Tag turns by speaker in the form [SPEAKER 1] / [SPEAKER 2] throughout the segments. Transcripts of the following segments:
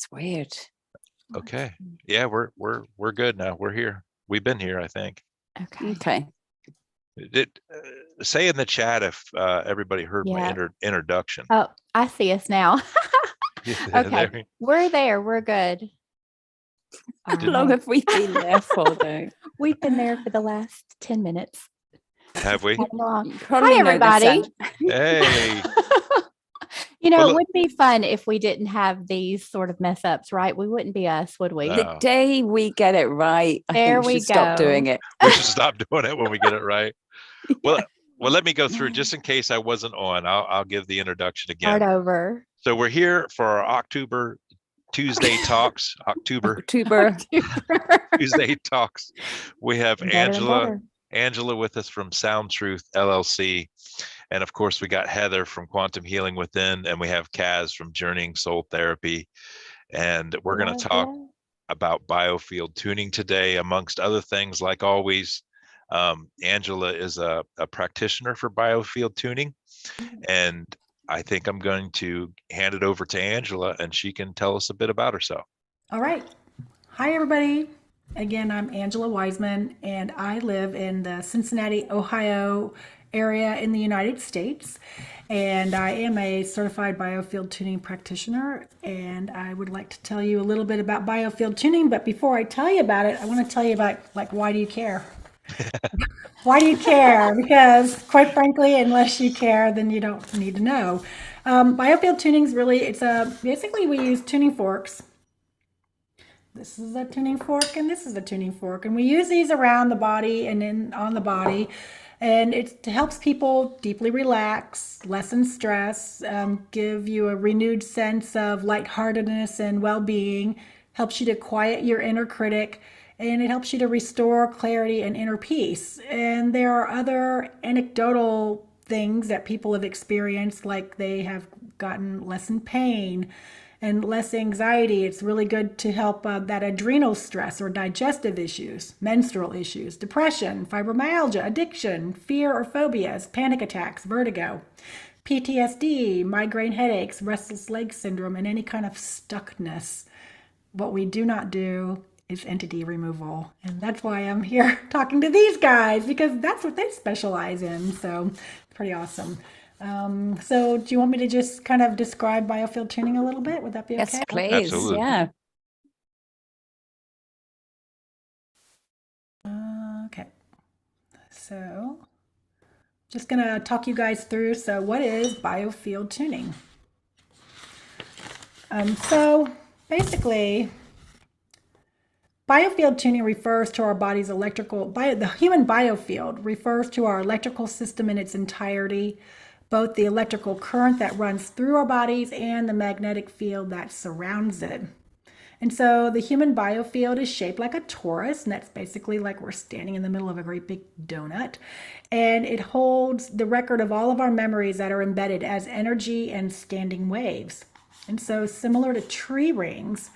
[SPEAKER 1] It's weird.
[SPEAKER 2] Okay. Yeah, we're good now. We're here. We've been here, I think.
[SPEAKER 1] Okay.
[SPEAKER 2] Say in the chat if everybody heard my introduction.
[SPEAKER 3] Oh, I see us now. Okay, we're there. We're good.
[SPEAKER 1] How long have we been there for, though?
[SPEAKER 3] We've been there for the last 10 minutes.
[SPEAKER 2] Have we?
[SPEAKER 3] Hi, everybody.
[SPEAKER 2] Hey.
[SPEAKER 3] It would be fun if we didn't have these sort of mess ups, right? We wouldn't be us, would we?
[SPEAKER 1] The day we get it right, I think we should stop doing it.
[SPEAKER 2] We should stop doing it when we get it right. Yeah. Well, let me go through just in case I wasn't on. I'll give the introduction again.
[SPEAKER 3] Start over.
[SPEAKER 2] So we're here for our October Tuesday talks. October Tuesday talks. We have Angela with us from Sound Truth LLC. And of course, we got Heather from Quantum Healing Within, and we have Kaz from Journeying Soul Therapy. And we're going to talk about Biofield Tuning today, amongst other things. Like always, Angela is a practitioner for Biofield Tuning. And I think I'm going to hand it over to Angela, and she can tell us a bit about herself.
[SPEAKER 4] All right. Hi, everybody. Again, I'm Angela Wiseman, and I live in the Cincinnati, Ohio area in the United States. And I am a certified biofield tuning practitioner. And I would like to tell you a little bit about biofield tuning. But before I tell you about it, I want to tell you about, why do you care? Why do you care? Because quite frankly, unless you care, then you don't need to know. Biofield tuning is really, basically we use tuning forks. This is a tuning fork and this is a tuning fork. And we use these around the body and on the body. And it helps people deeply relax, lessen stress, give you a renewed sense of lightheartedness and well-being, helps you to quiet your inner critic, and it helps you to restore clarity and inner peace. And there are other anecdotal things that people have experienced, like they have gotten less in pain and less anxiety. It's really good to help that adrenal stress or digestive issues, menstrual issues, depression, fibromyalgia, addiction, fear or phobias, panic attacks, vertigo, PTSD, migraine headaches, restless leg syndrome, and any kind of stuckness. What we do not do is entity removal. And that's why I'm here talking to these guys, because that's what they specialize in. So it's pretty awesome. So do you want me to just kind of describe biofield tuning a little bit? Would that be okay?
[SPEAKER 1] Yes, please.
[SPEAKER 2] Absolutely.
[SPEAKER 1] Yeah.
[SPEAKER 4] Okay. So just going to talk you guys through. So what is biofield tuning? So basically, biofield tuning refers to our body's the human biofield refers to our electrical system in its entirety, both the electrical current that runs through our bodies and the magnetic field that surrounds it. And so the human biofield is shaped like a torus, and that's basically like we're standing in the middle of a great big donut. And it holds the record of all of our memories that are embedded as energy and standing waves. And so similar to tree rings,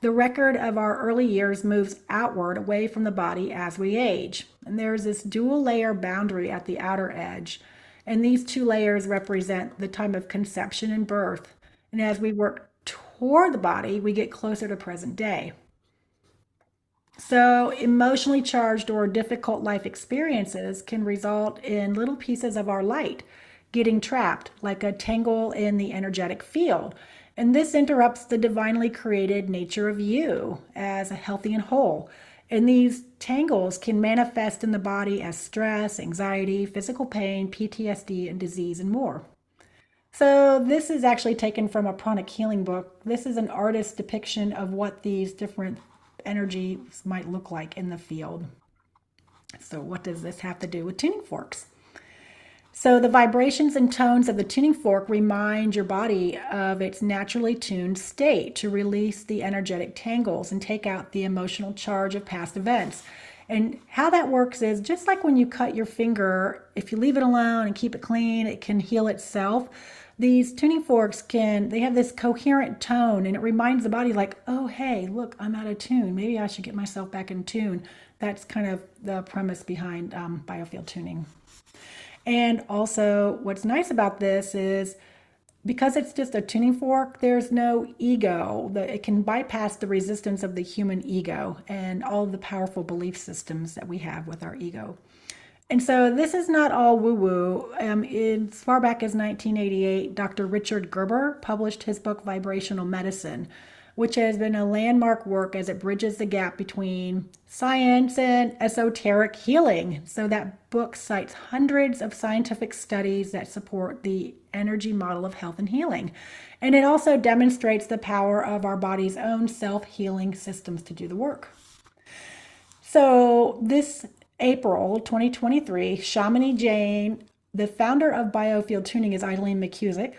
[SPEAKER 4] the record of our early years moves outward away from the body as we age. And there's this dual layer boundary at the outer edge. And these two layers represent the time of conception and birth. And as we work toward the body, we get closer to present day. So emotionally charged or difficult life experiences can result in little pieces of our light getting trapped, like a tangle in the energetic field. And this interrupts the divinely created nature of you as a healthy and whole. And these tangles can manifest in the body as stress, anxiety, physical pain, PTSD, and disease, and more. So this is actually taken from a pranic healing book. This is an artist's depiction of what these different energies might look like in the field. So what does this have to do with tuning forks? So the vibrations and tones of the tuning fork remind your body of its naturally tuned state to release the energetic tangles and take out the emotional charge of past events. And how that works is just like when you cut your finger, if you leave it alone and keep it clean, it can heal itself. These tuning forks they have this coherent tone, and it reminds the body like, oh, hey, look, I'm out of tune. Maybe I should get myself back in tune. That's kind of the premise behind biofield tuning. And also what's nice about this is because it's just a tuning fork, there's no ego. It can bypass the resistance of the human ego and all the powerful belief systems that we have with our ego. And so this is not all woo-woo. As far back as 1988, Dr. Richard Gerber published his book, Vibrational Medicine, which has been a landmark work as it bridges the gap between science and esoteric healing. So that book cites hundreds of scientific studies that support the energy model of health and healing. And it also demonstrates the power of our body's own self-healing systems to do the work. So this April 2023, Shamini Jain, the founder of Biofield Tuning, is Eileen McCusick,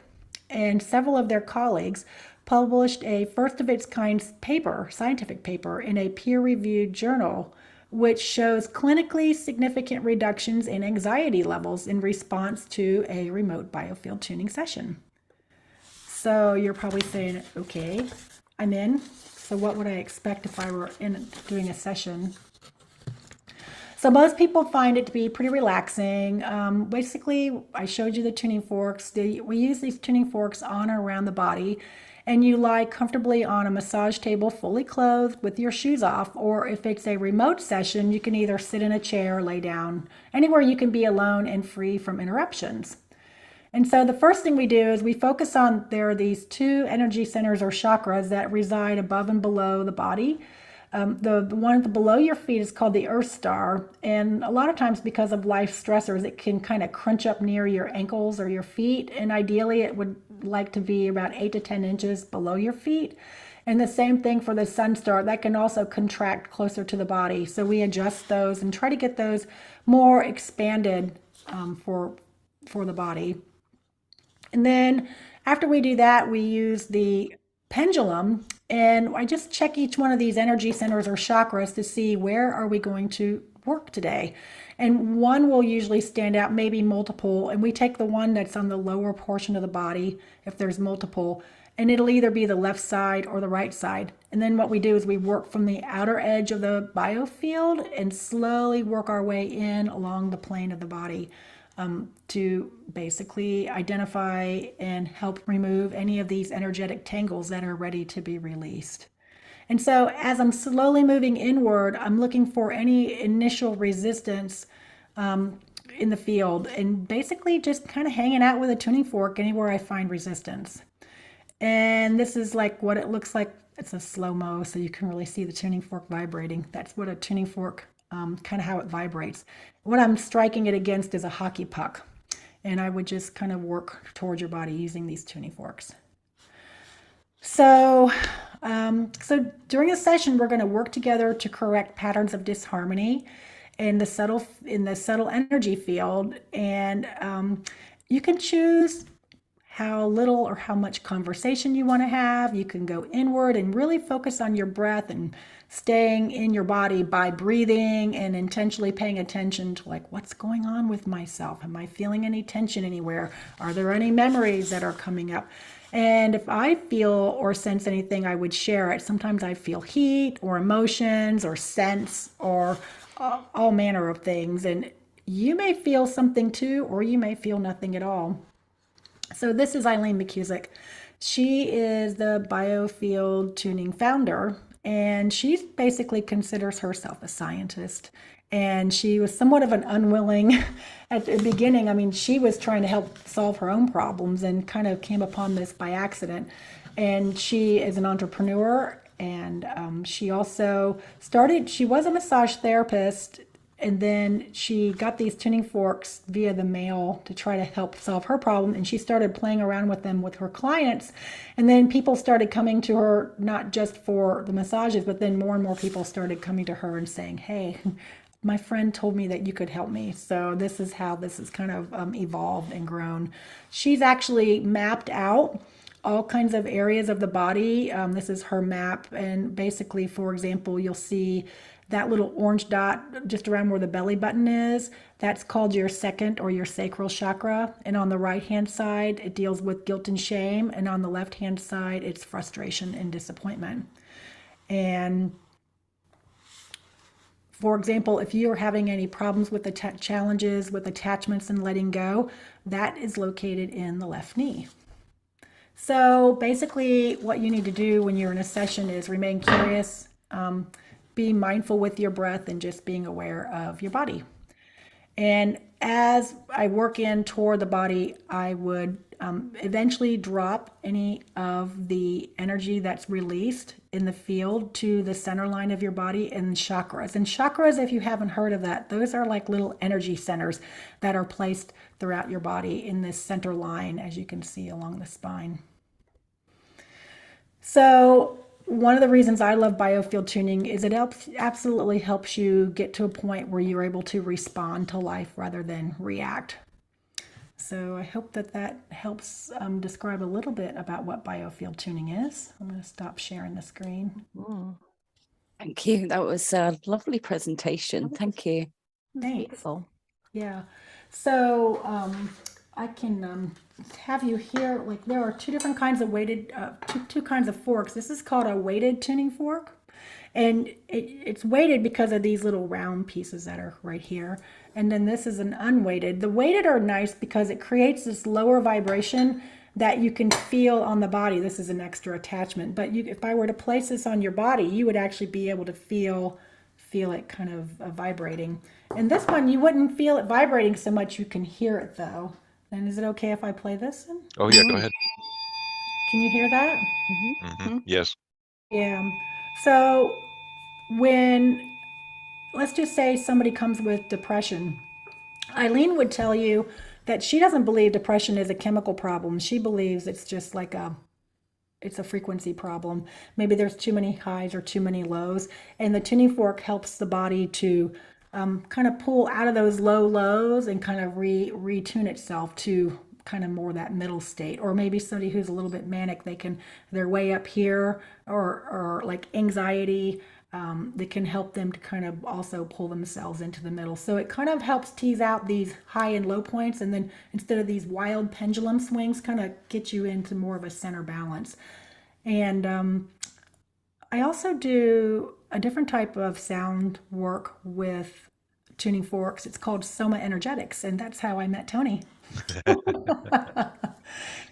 [SPEAKER 4] and several of their colleagues published a first of its kind paper, scientific paper, in a peer-reviewed journal, which shows clinically significant reductions in anxiety levels in response to a remote biofield tuning session. So you're probably saying, okay, I'm in. So what would I expect if I were doing a session? So most people find it to be pretty relaxing. Basically, I showed you the tuning forks. We use these tuning forks on or around the body, and you lie comfortably on a massage table, fully clothed with your shoes off, or if it's a remote session, you can either sit in a chair or lay down, anywhere you can be alone and free from interruptions. And so the first thing we do is we focus on, there are these two energy centers or chakras that reside above and below the body. The one below your feet is called the Earth Star, and a lot of times because of life stressors, it can kind of crunch up near your ankles or your feet, and ideally it would like to be about 8 to 10 inches below your feet. And the same thing for the Sun Star, that can also contract closer to the body. So we adjust those and try to get those more expanded for the body. And then after we do that, we use the pendulum, and I just check each one of these energy centers or chakras to see where are we going to work today. And one will usually stand out, maybe multiple, and we take the one that's on the lower portion of the body if there's multiple, and it'll either be the left side or the right side. And then what we do is we work from the outer edge of the biofield and slowly work our way in along the plane of the body to basically identify and help remove any of these energetic tangles that are ready to be released. And so as I'm slowly moving inward, I'm looking for any initial resistance in the field, and basically just kind of hanging out with a tuning fork anywhere I find resistance. And this is like what it looks like. It's a slow-mo, so you can really see the tuning fork vibrating. That's what a tuning fork, kind of how it vibrates. What I'm striking it against is a hockey puck. And I would just kind of work towards your body using these tuning forks. So during a session, we're going to work together to correct patterns of disharmony in the subtle energy field. And you can choose how little or how much conversation you want to have. You can go inward and really focus on your breath and staying in your body by breathing and intentionally paying attention to, like, what's going on with myself? Am I feeling any tension anywhere? Are there any memories that are coming up? And if I feel or sense anything, I would share it. Sometimes I feel heat or emotions or sense or all manner of things. And you may feel something too, or you may feel nothing at all. So this is Eileen McCusick. She is the Biofield Tuning founder, and she basically considers herself a scientist. And she was somewhat of an unwilling at the beginning. I mean, she was trying to help solve her own problems and kind of came upon this by accident. And she is an entrepreneur, and she also she was a massage therapist, and then she got these tuning forks via the mail to try to help solve her problem. And she started playing around with them with her clients. And then people started coming to her, not just for the massages, but then more and more people started coming to her and saying, hey, my friend told me that you could help me. So this is how this has kind of evolved and grown. She's actually mapped out all kinds of areas of the body. This is her map. And basically, for example, you'll see that little orange dot just around where the belly button is. That's called your second or your sacral chakra. And on the right-hand side, it deals with guilt and shame. And on the left-hand side, it's frustration and disappointment. And for example, if you're having any problems with the challenges with attachments and letting go, that is located in the left knee. So basically what you need to do when you're in a session is remain curious, be mindful with your breath, and just being aware of your body. And as I work in toward the body, I would eventually drop any of the energy that's released in the field to the center line of your body and chakras. And chakras, if you haven't heard of that, those are like little energy centers that are placed throughout your body in this center line, as you can see along the spine. So one of the reasons I love biofield tuning is it absolutely helps you get to a point where you're able to respond to life rather than react. So I hope that helps describe a little bit about what biofield tuning is. I'm going to stop sharing the screen.
[SPEAKER 1] Thank you. That was a lovely presentation. Thank you.
[SPEAKER 4] Thanks.
[SPEAKER 3] Beautiful.
[SPEAKER 4] Yeah. So I can have you here, like there are two different kinds of weighted, two kinds of forks. This is called a weighted tuning fork. And it's weighted because of these little round pieces that are right here. And then this is an unweighted. The weighted are nice because it creates this lower vibration that you can feel on the body. This is an extra attachment. But if I were to place this on your body, you would actually be able to feel it kind of vibrating. And this one, you wouldn't feel it vibrating so much. You can hear it though. And is it okay if I play this?
[SPEAKER 2] Oh yeah, go ahead.
[SPEAKER 4] Can you hear that?
[SPEAKER 2] Yes.
[SPEAKER 4] Yeah. So let's just say somebody comes with depression, Eileen would tell you that she doesn't believe depression is a chemical problem. She believes it's just like it's a frequency problem. Maybe there's too many highs or too many lows. And the tuning fork helps the body to kind of pull out of those low lows and kind of retune itself to kind of more that middle state. Or maybe somebody who's a little bit manic, they're way up here, or like anxiety, that can help them to kind of also pull themselves into the middle. So it kind of helps tease out these high and low points, and then instead of these wild pendulum swings, kind of get you into more of a center balance. And I also do a different type of sound work with tuning forks. It's called SomaEnergetics, and that's how I met Tony.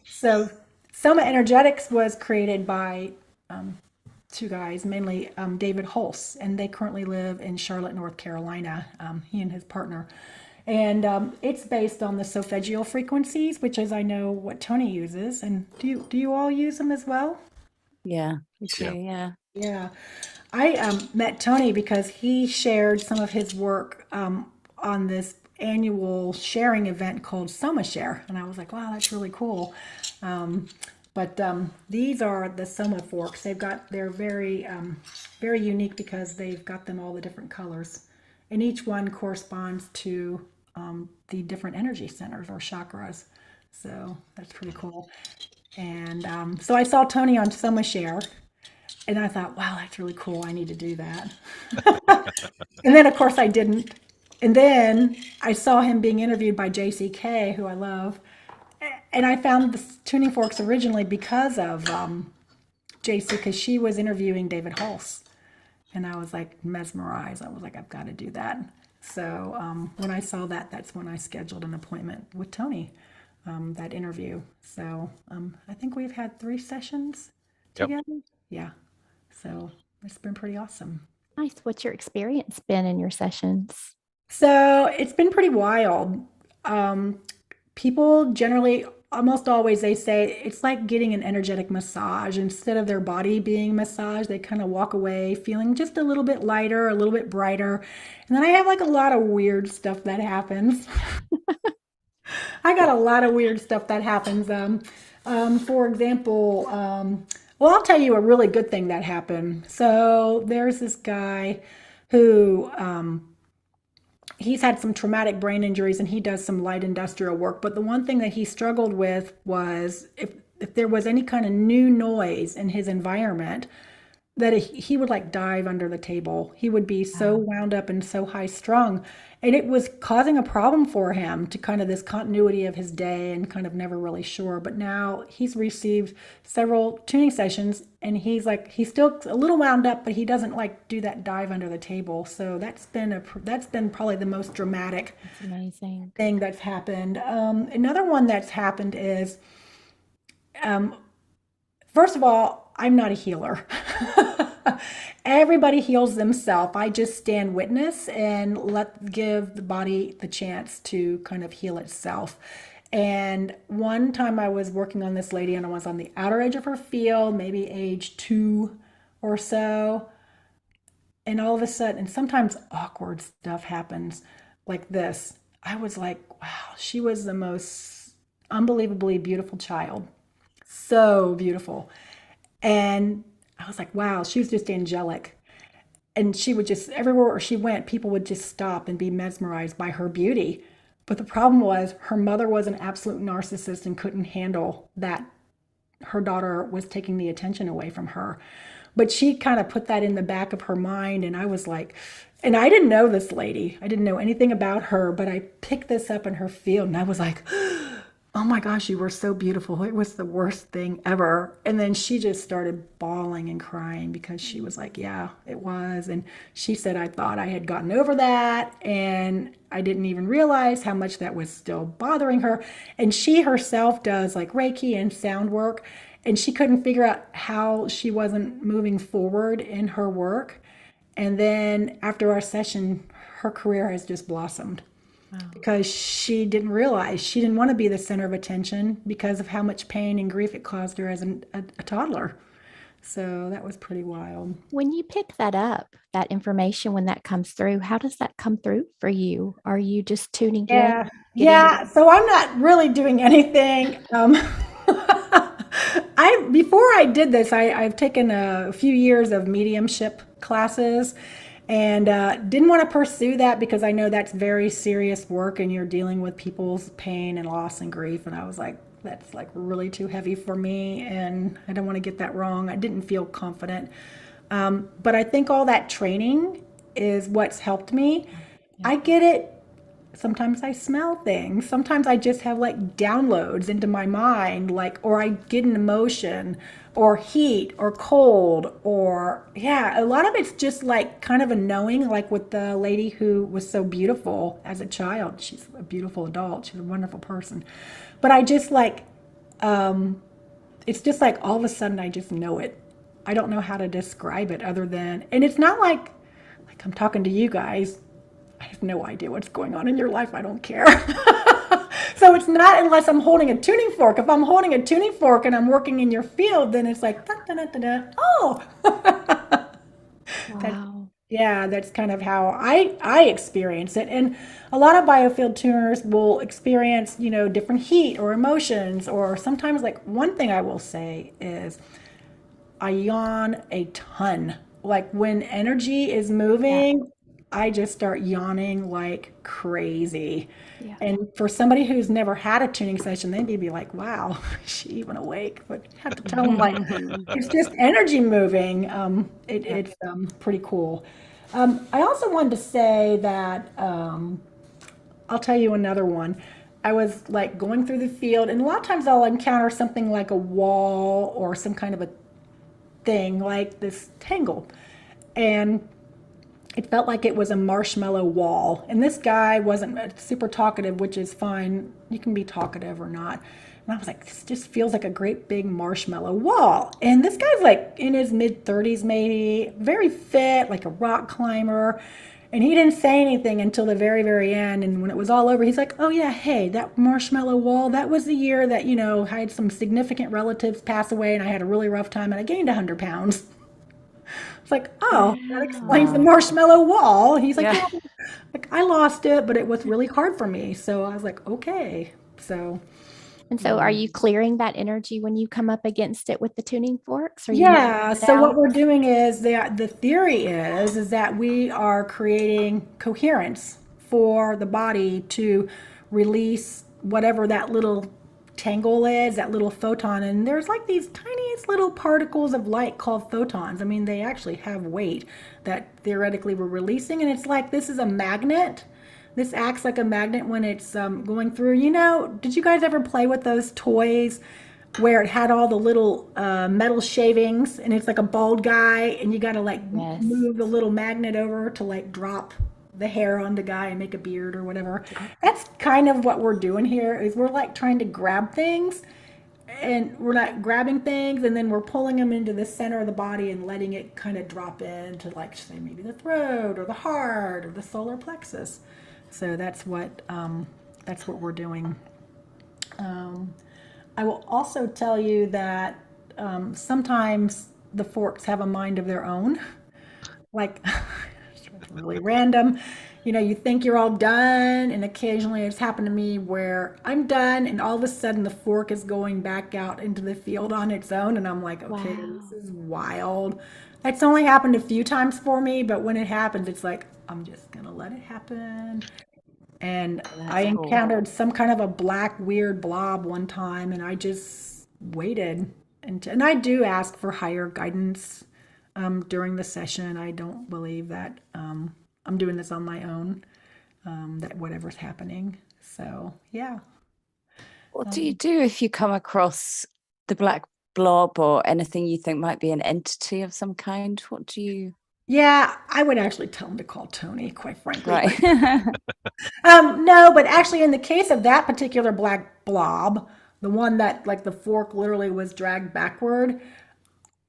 [SPEAKER 4] So SomaEnergetics was created by two guys, mainly David Hulse, and they currently live in Charlotte, North Carolina, he and his partner. And it's based on the solfeggio frequencies, which is, I know, what Tony uses. And do you all use them as well?
[SPEAKER 1] Yeah, me too. Yeah.
[SPEAKER 4] Yeah. I met Tony because he shared some of his work on this annual sharing event called Soma Share. And I was like, wow, that's really cool. But these are the Soma forks. They're very, very unique because they've got them all the different colors. And each one corresponds to the different energy centers or chakras. So that's pretty cool. And so I saw Tony on Soma Share, and I thought, wow, that's really cool. I need to do that. And then, of course, I didn't. And then I saw him being interviewed by JCK, who I love. And I found the tuning forks originally because of JC, because she was interviewing David Hulse. And I was like mesmerized. I was like, I've got to do that. So when I saw that, that's when I scheduled an appointment with Tony, that interview. So I think we've had 3 sessions together. Yep. Yeah. So it's been pretty awesome.
[SPEAKER 3] Nice. What's your experience been in your sessions?
[SPEAKER 4] So it's been pretty wild. People generally, almost always, they say it's like getting an energetic massage. Instead of their body being massaged, they kind of walk away feeling just a little bit lighter, a little bit brighter. And then I have like a lot of weird stuff that happens. I got a lot of weird stuff that happens. For example, well, I'll tell you a really good thing that happened. So there's this guy who he's had some traumatic brain injuries, and he does some light industrial work. But the one thing that he struggled with was if there was any kind of new noise in his environment, that he would like dive under the table. He would be so wound up and so high strung, and it was causing a problem for him to kind of this continuity of his day, and kind of never really sure. But now he's received several tuning sessions, and he's still a little wound up, but he doesn't like do that dive under the table. So that's been probably the most dramatic thing that's happened. Another one that's happened is first of all, I'm not a healer. Everybody heals themselves. I just stand witness and give the body the chance to kind of heal itself. And one time I was working on this lady and I was on the outer edge of her field, maybe age 2 or so. And all of a sudden, and sometimes awkward stuff happens like this. I was like, wow, she was the most unbelievably beautiful child. So beautiful. And I was like, wow, she was just angelic. And she would just, everywhere she went, people would just stop and be mesmerized by her beauty. But the problem was her mother was an absolute narcissist and couldn't handle that her daughter was taking the attention away from her. But she kind of put that in the back of her mind. And I was like, and I didn't know this lady. I didn't know anything about her, but I picked this up in her field and I was like, oh my gosh, you were so beautiful. It was the worst thing ever. And then she just started bawling and crying because she was like, yeah, it was. And she said, I thought I had gotten over that. And I didn't even realize how much that was still bothering her. And she herself does like Reiki and sound work. And she couldn't figure out how she wasn't moving forward in her work. And then after our session, her career has just blossomed. Wow. Because she didn't realize she didn't want to be the center of attention because of how much pain and grief it caused her as a toddler. So that was pretty wild.
[SPEAKER 3] When you pick that up, that information, when that comes through, how does that come through for you? Are you just tuning in?
[SPEAKER 4] Yeah. So I'm not really doing anything. Before I did this, I've taken a few years of mediumship classes. And didn't want to pursue that because I know that's very serious work and you're dealing with people's pain and loss and grief. And I was like, that's like really too heavy for me. And I don't want to get that wrong. I didn't feel confident. But I think all that training is what's helped me. Yeah. I get it. Sometimes I smell things. Sometimes I just have like downloads into my mind, like, or I get an emotion or heat or cold or a lot of it's just like kind of a knowing, like with the lady who was so beautiful as a child. She's a beautiful adult. She's a wonderful person. But I just like, it's just like all of a sudden I just know it. I don't know how to describe it other than, and it's not like I'm talking to you guys. I have no idea what's going on in your life. I don't care. So it's not unless I'm holding a tuning fork. If I'm holding a tuning fork and I'm working in your field, then it's like, da, da, da, da, da. Oh.
[SPEAKER 3] Wow.
[SPEAKER 4] That's kind of how I experience it. And a lot of biofield tuners will experience, different heat or emotions, or sometimes like one thing I will say is I yawn a ton. Like when energy is moving, I just start yawning like crazy. Yeah. And for somebody who's never had a tuning session, they may be like, wow, is she even awake? But you have to tell them like, it's just energy moving. It's pretty cool. I also wanted to say that, I'll tell you another one. I was like going through the field and a lot of times I'll encounter something like a wall or some kind of a thing like this tangle. And it felt like it was a marshmallow wall. And this guy wasn't super talkative, which is fine. You can be talkative or not. And I was like, this just feels like a great big marshmallow wall. And this guy's like in his mid-30s maybe, very fit, like a rock climber. And he didn't say anything until the very, very end. And when it was all over, he's like, oh yeah, hey, that marshmallow wall, that was the year that, I had some significant relatives pass away and I had a really rough time and I gained 100 pounds. It's like, oh, that explains the marshmallow wall. He's like, yeah. Like I lost it, but it was really hard for me. So I was like, okay. So.
[SPEAKER 3] And so are you clearing that energy when you come up against it with the tuning forks? Or
[SPEAKER 4] so what we're doing is the theory is that we are creating coherence for the body to release whatever that little tangle is, that little photon. And there's like these tiniest little particles of light called photons. I mean, they actually have weight that theoretically we're releasing. And it's like, this is a magnet. This acts like a magnet when it's going through, did you guys ever play with those toys where it had all the little metal shavings and it's like a bald guy and you got to move the little magnet over to like drop the hair on the guy and make a beard or whatever. That's kind of what we're doing here is we're like trying to grab things and we're not grabbing things, and then we're pulling them into the center of the body and letting it kind of drop into, like, say, maybe the throat or the heart or the solar plexus. So that's what we're doing. I will also tell you that sometimes the forks have a mind of their own. Like, it's really random. You think you're all done, and occasionally it's happened to me where I'm done, and all of a sudden the fork is going back out into the field on its own, and I'm like, okay,
[SPEAKER 3] Wow.
[SPEAKER 4] this is wild. That's only happened a few times for me, but when it happens, it's like, I'm just gonna let it happen. And I
[SPEAKER 1] That's cool.
[SPEAKER 4] encountered some kind of a black weird blob one time, and I just waited. And I do ask for higher guidance during the session. I don't believe that I'm doing this on my own, that whatever's happening. So, yeah.
[SPEAKER 1] What do you do if you come across the black blob or anything you think might be an entity of some kind? What do you...
[SPEAKER 4] Yeah, I would actually tell him to call Tony, quite frankly.
[SPEAKER 1] Right.
[SPEAKER 4] No, but actually in the case of that particular black blob, the one that, like, the fork literally was dragged backward,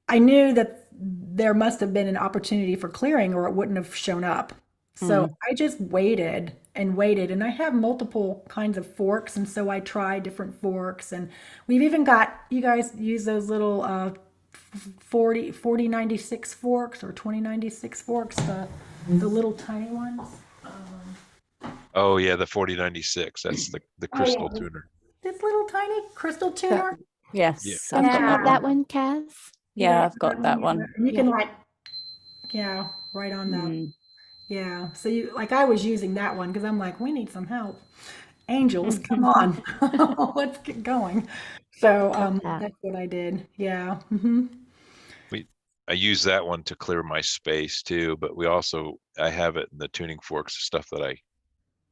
[SPEAKER 4] I knew that there must have been an opportunity for clearing, or it wouldn't have shown up. So I just waited and waited, and I have multiple kinds of forks, and so I try different forks, and we've even got, you guys use those little 4096 forks or 2096 forks, the little tiny ones.
[SPEAKER 2] Oh yeah, the 4096. That's the crystal tuner.
[SPEAKER 4] This little tiny crystal tuner.
[SPEAKER 1] Yes.
[SPEAKER 2] Yeah.
[SPEAKER 1] I've got
[SPEAKER 3] Have that one, Cass?
[SPEAKER 1] Yeah, I've got that one.
[SPEAKER 4] And you can, like, right on the, yeah. So I was using that one because I'm like, we need some help. Angels, come on. Let's get going. So that's what I did. Yeah.
[SPEAKER 2] I use that one to clear my space too, but I have it in the tuning forks, stuff that I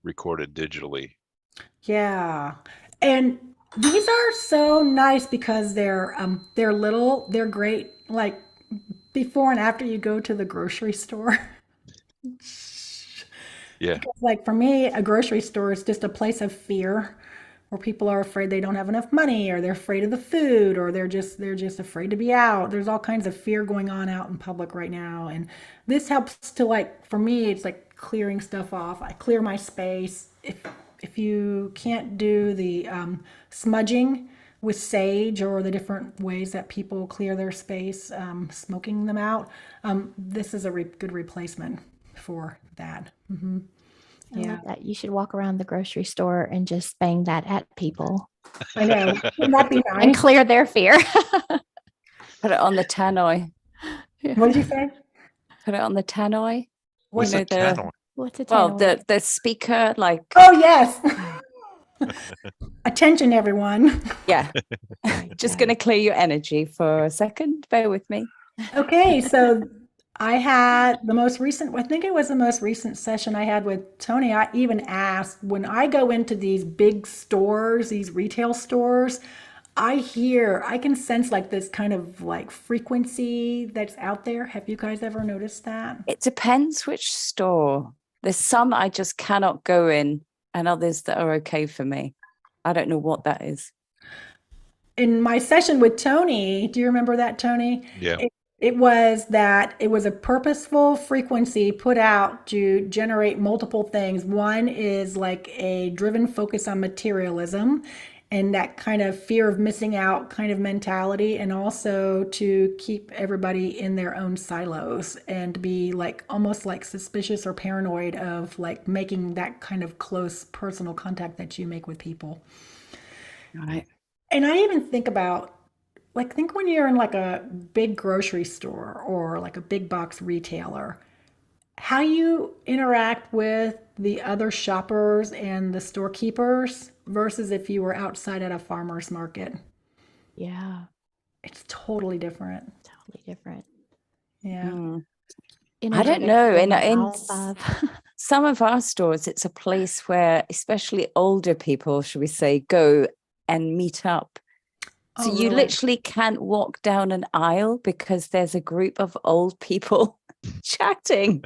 [SPEAKER 2] recorded digitally.
[SPEAKER 4] Yeah. And these are so nice because they're little, they're great, like, before and after you go to the grocery store.
[SPEAKER 2] Yeah.
[SPEAKER 4] Because, like, for me, a grocery store is just a place of fear where people are afraid they don't have enough money, or they're afraid of the food, or they're just afraid to be out. There's all kinds of fear going on out in public right now. And this helps to, like, for me, it's like clearing stuff off. I clear my space. If you can't do the smudging with sage or the different ways that people clear their space, smoking them out, this is a good replacement for that.
[SPEAKER 3] I love that. You should walk around the grocery store and just bang that at people.
[SPEAKER 4] I know. Wouldn't that be
[SPEAKER 3] And
[SPEAKER 4] nice?
[SPEAKER 3] clear their fear.
[SPEAKER 1] Put it on the tannoy.
[SPEAKER 4] What did you say?
[SPEAKER 1] Put it on the tannoy.
[SPEAKER 2] What's a tannoy?
[SPEAKER 3] What's a
[SPEAKER 1] Well,
[SPEAKER 3] tannoy?
[SPEAKER 1] the speaker, like,
[SPEAKER 4] Oh, yes. Attention, everyone.
[SPEAKER 1] yeah. Just going to clear your energy for a second. Bear with me.
[SPEAKER 4] Okay, so I had the most recent, I think it was the most recent session I had with Tony. I even asked, when I go into these big stores, these retail stores, I can sense, like, this kind of, like, frequency that's out there. Have you guys ever noticed that?
[SPEAKER 1] It depends which store. There's some I just cannot go in, and others that are okay for me. I don't know what that is.
[SPEAKER 4] In my session with Tony, do you remember that, Tony?
[SPEAKER 2] Yeah.
[SPEAKER 4] It was a purposeful frequency put out to generate multiple things. One is like a driven focus on materialism and that kind of fear of missing out kind of mentality, and also to keep everybody in their own silos and be, like, almost like suspicious or paranoid of, like, making that kind of close personal contact that you make with people.
[SPEAKER 1] Right.
[SPEAKER 4] And I even think about, like, think when you're in, like, a big grocery store or, like, a big box retailer, how you interact with the other shoppers and the storekeepers versus if you were outside at a farmer's market.
[SPEAKER 3] Yeah,
[SPEAKER 4] It's totally different.
[SPEAKER 3] totally different.
[SPEAKER 4] Yeah.
[SPEAKER 1] I don't know. In
[SPEAKER 3] Five.
[SPEAKER 1] some of our stores, it's a place where especially older people, should we say, go and meet up. So
[SPEAKER 4] Oh,
[SPEAKER 1] you
[SPEAKER 4] really?
[SPEAKER 1] literally can't walk down an aisle because there's a group of old people chatting.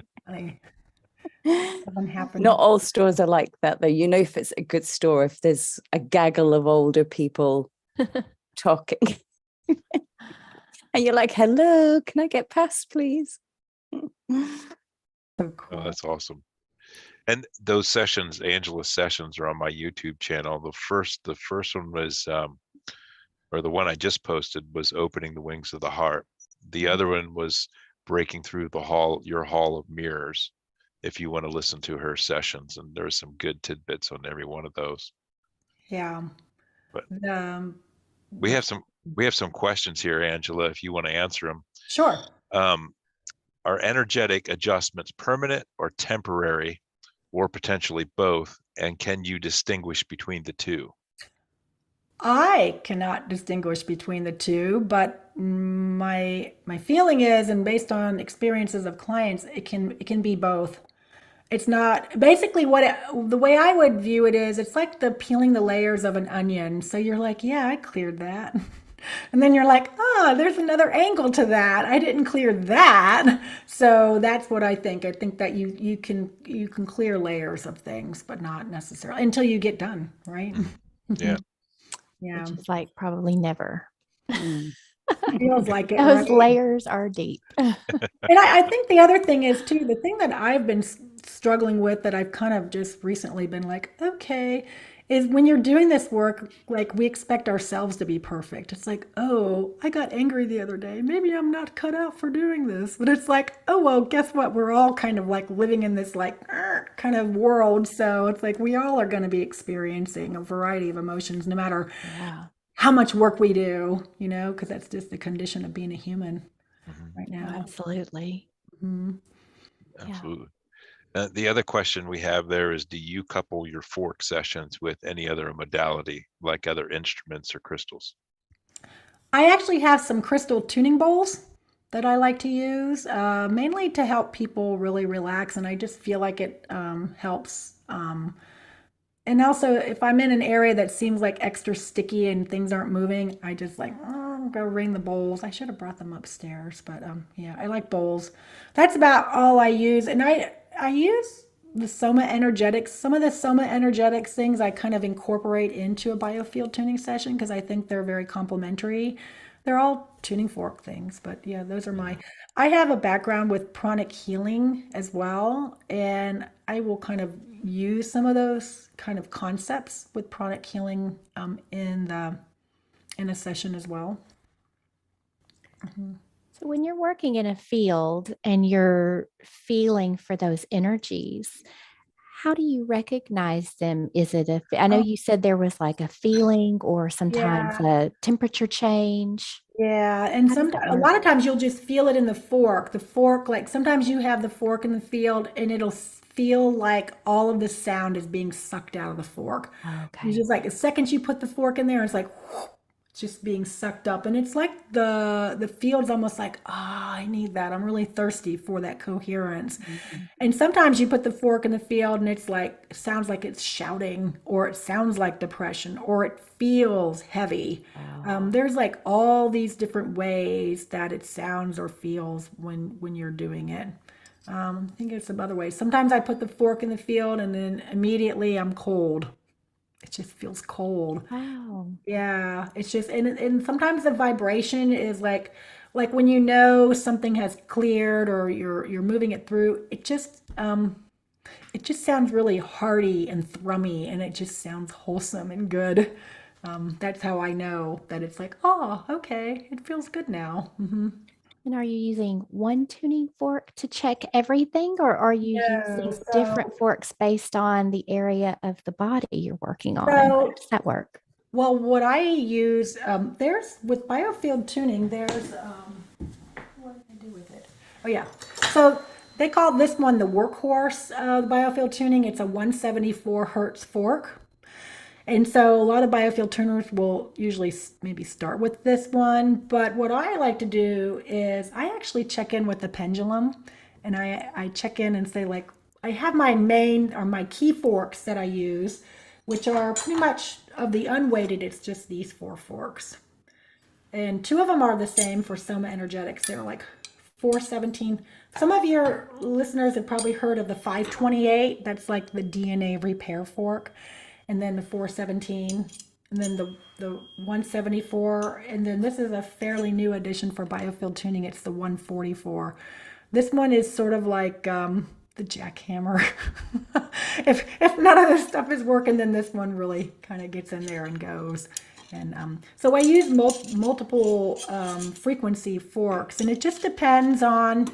[SPEAKER 4] Doesn't happen.
[SPEAKER 1] Not all stores are like that, though. You know, if it's a good store, if there's a gaggle of older people talking. And you're like, hello, can I get past, please?
[SPEAKER 4] So cool.
[SPEAKER 2] Oh, that's awesome. And those sessions, Angela's sessions, are on my YouTube channel. The first one was, or the one I just posted, was Opening the Wings of the Heart. The other one was Breaking Through your Hall of Mirrors, if you want to listen to her sessions. And there's some good tidbits on every one of those.
[SPEAKER 4] Yeah.
[SPEAKER 2] But we have some questions here, Angela, if you want to answer them.
[SPEAKER 4] Sure.
[SPEAKER 2] Are energetic adjustments permanent or temporary, or potentially both? And can you distinguish between the two?
[SPEAKER 4] I cannot distinguish between the two, but my feeling is, and based on experiences of clients, it can be both. It's not basically the way I would view it is, it's like peeling the layers of an onion. So you're like, yeah, I cleared that. And then you're like, there's another angle to that. I didn't clear that. So that's what I think. I think that you can clear layers of things, but not necessarily until you get done, right?
[SPEAKER 2] Yeah.
[SPEAKER 4] Yeah.
[SPEAKER 3] Which is like probably never.
[SPEAKER 4] Feels like it.
[SPEAKER 3] Those
[SPEAKER 4] right?
[SPEAKER 3] layers are deep.
[SPEAKER 4] And I think the other thing is too, the thing that I've been struggling with, that I've kind of just recently been like, okay, is when you're doing this work, like we expect ourselves to be perfect. It's like, oh, I got angry the other day. Maybe I'm not cut out for doing this. But it's like, oh, well, guess what? We're all kind of like living in this like kind of world. So it's like we all are going to be experiencing a variety of emotions, no matter how much work we do, because that's just the condition of being a human right now.
[SPEAKER 3] Absolutely.
[SPEAKER 4] Mm-hmm.
[SPEAKER 2] Absolutely. The other question we have there is, do you couple your fork sessions with any other modality, like other instruments or crystals?
[SPEAKER 4] I actually have some crystal tuning bowls that I like to use, mainly to help people really relax. And I just feel like it helps. And also, if I'm in an area that seems like extra sticky and things aren't moving, I just like, go ring the bowls. I should have brought them upstairs, but yeah, I like bowls. That's about all I use. And I use the SomaEnergetics. Some of the SomaEnergetics things I kind of incorporate into a biofield tuning session because I think they're very complementary. They're all tuning fork things, but yeah, those are I have a background with pranic healing as well, and I will kind of use some of those kind of concepts with pranic healing in a session as well. Mm-hmm.
[SPEAKER 3] So when you're working in a field and you're feeling for those energies, how do you recognize them? Is it I know you said there was like a feeling or sometimes a temperature change.
[SPEAKER 4] Yeah, and a lot of times you'll just feel it in the fork. The fork, like sometimes you have the fork in the field and it'll feel like all of the sound is being sucked out of the fork.
[SPEAKER 3] Okay.
[SPEAKER 4] It's just like the second you put the fork in there, it's like it's just being sucked up, and it's like the field's almost like, I need that. I'm really thirsty for that coherence. Mm-hmm. And sometimes you put the fork in the field and it's like, it sounds like it's shouting, or it sounds like depression, or it feels heavy. Wow. There's like all these different ways that it sounds or feels when you're doing it. I think there's some other ways. Sometimes I put the fork in the field and then immediately I'm cold. It just feels cold.
[SPEAKER 3] Wow.
[SPEAKER 4] Yeah, it's just, and sometimes the vibration is like when something has cleared or you're moving it through, it just sounds really hearty and thrummy, and it just sounds wholesome and good. That's how I know that it's like, oh, okay, it feels good now. Mm-hmm.
[SPEAKER 3] And are you using one tuning fork to check everything, or are you using different forks based on the area of the body you're working on? How does that work?
[SPEAKER 4] Well, what I use, with Biofield Tuning, what did I do with it? Oh, yeah. So they call this one the workhorse of Biofield Tuning. It's a 174 hertz fork. And so a lot of biofield tuners will usually maybe start with this one. But what I like to do is I actually check in with the pendulum, and I check in and say, like, I have my main or my key forks that I use, which are pretty much of the unweighted. It's just these 4 forks. And 2 of them are the same for SomaEnergetics. They're like 417. Some of your listeners have probably heard of the 528. That's like the DNA repair fork. And then the 417 and then the 174, and then this is a fairly new addition for Biofield Tuning. It's the 144. This one is sort of like the jackhammer. if none of this stuff is working, then this one really kind of gets in there and goes. And so I use multiple frequency forks, and it just depends on,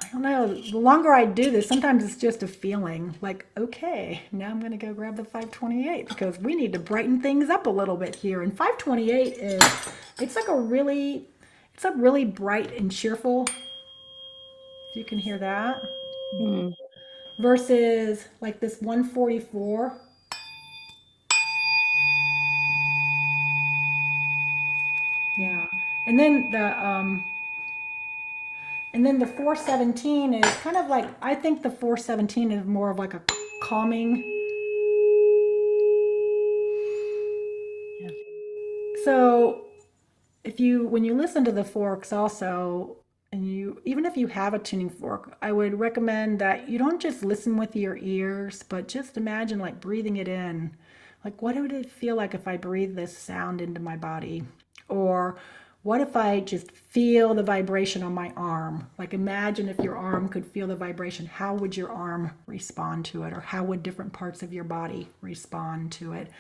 [SPEAKER 4] I don't know, the longer I do this, sometimes it's just a feeling like, okay, now I'm going to go grab the 528 because we need to brighten things up a little bit here. And 528 it's a really bright and cheerful, if you can hear that, versus like this 144. Yeah. And then the 417 is kind of like, I think the 417 is more of like a calming. Yeah. So when you listen to the forks also, and even if you have a tuning fork, I would recommend that you don't just listen with your ears, but just imagine like breathing it in. Like, what would it feel like if I breathe this sound into my body? Or what if I just feel the vibration on my arm? Like, imagine if your arm could feel the vibration. How would your arm respond to it? Or how would different parts of your body respond to it?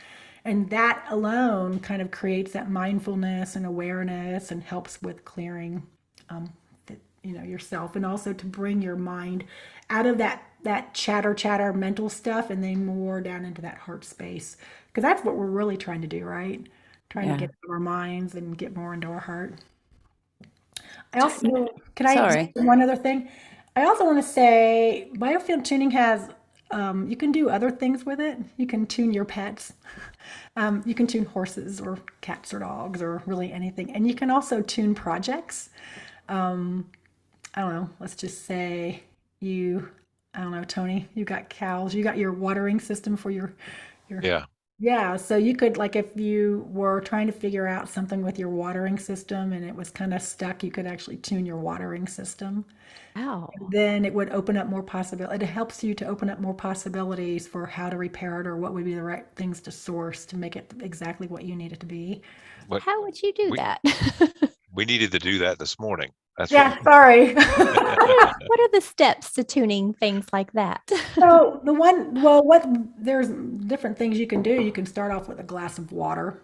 [SPEAKER 4] And that alone kind of creates that mindfulness and awareness and helps with clearing yourself, and also to bring your mind out of that chatter mental stuff and then more down into that heart space. Because that's what we're really trying to do, right? Trying to get out of our minds and get more into our heart. I also, one other thing? I also want to say Biofield Tuning has, you can do other things with it. You can tune your pets. You can tune horses or cats or dogs or really anything. And you can also tune projects. I don't know, let's just say I don't know, Tony, you got cows, you got your watering system for your yeah, so you could, like, if you were trying to figure out something with your watering system and it was kind of stuck, you could actually tune your watering system.
[SPEAKER 3] Wow.
[SPEAKER 4] Then it would open up more possibilities. It helps you to open up more possibilities for how to repair it or what would be the right things to source to make it exactly what you need it to be.
[SPEAKER 3] How would you do that?
[SPEAKER 2] We needed to do that this morning.
[SPEAKER 4] Sorry.
[SPEAKER 3] What are the steps to tuning things like that?
[SPEAKER 4] So there's different things you can do. You can start off with a glass of water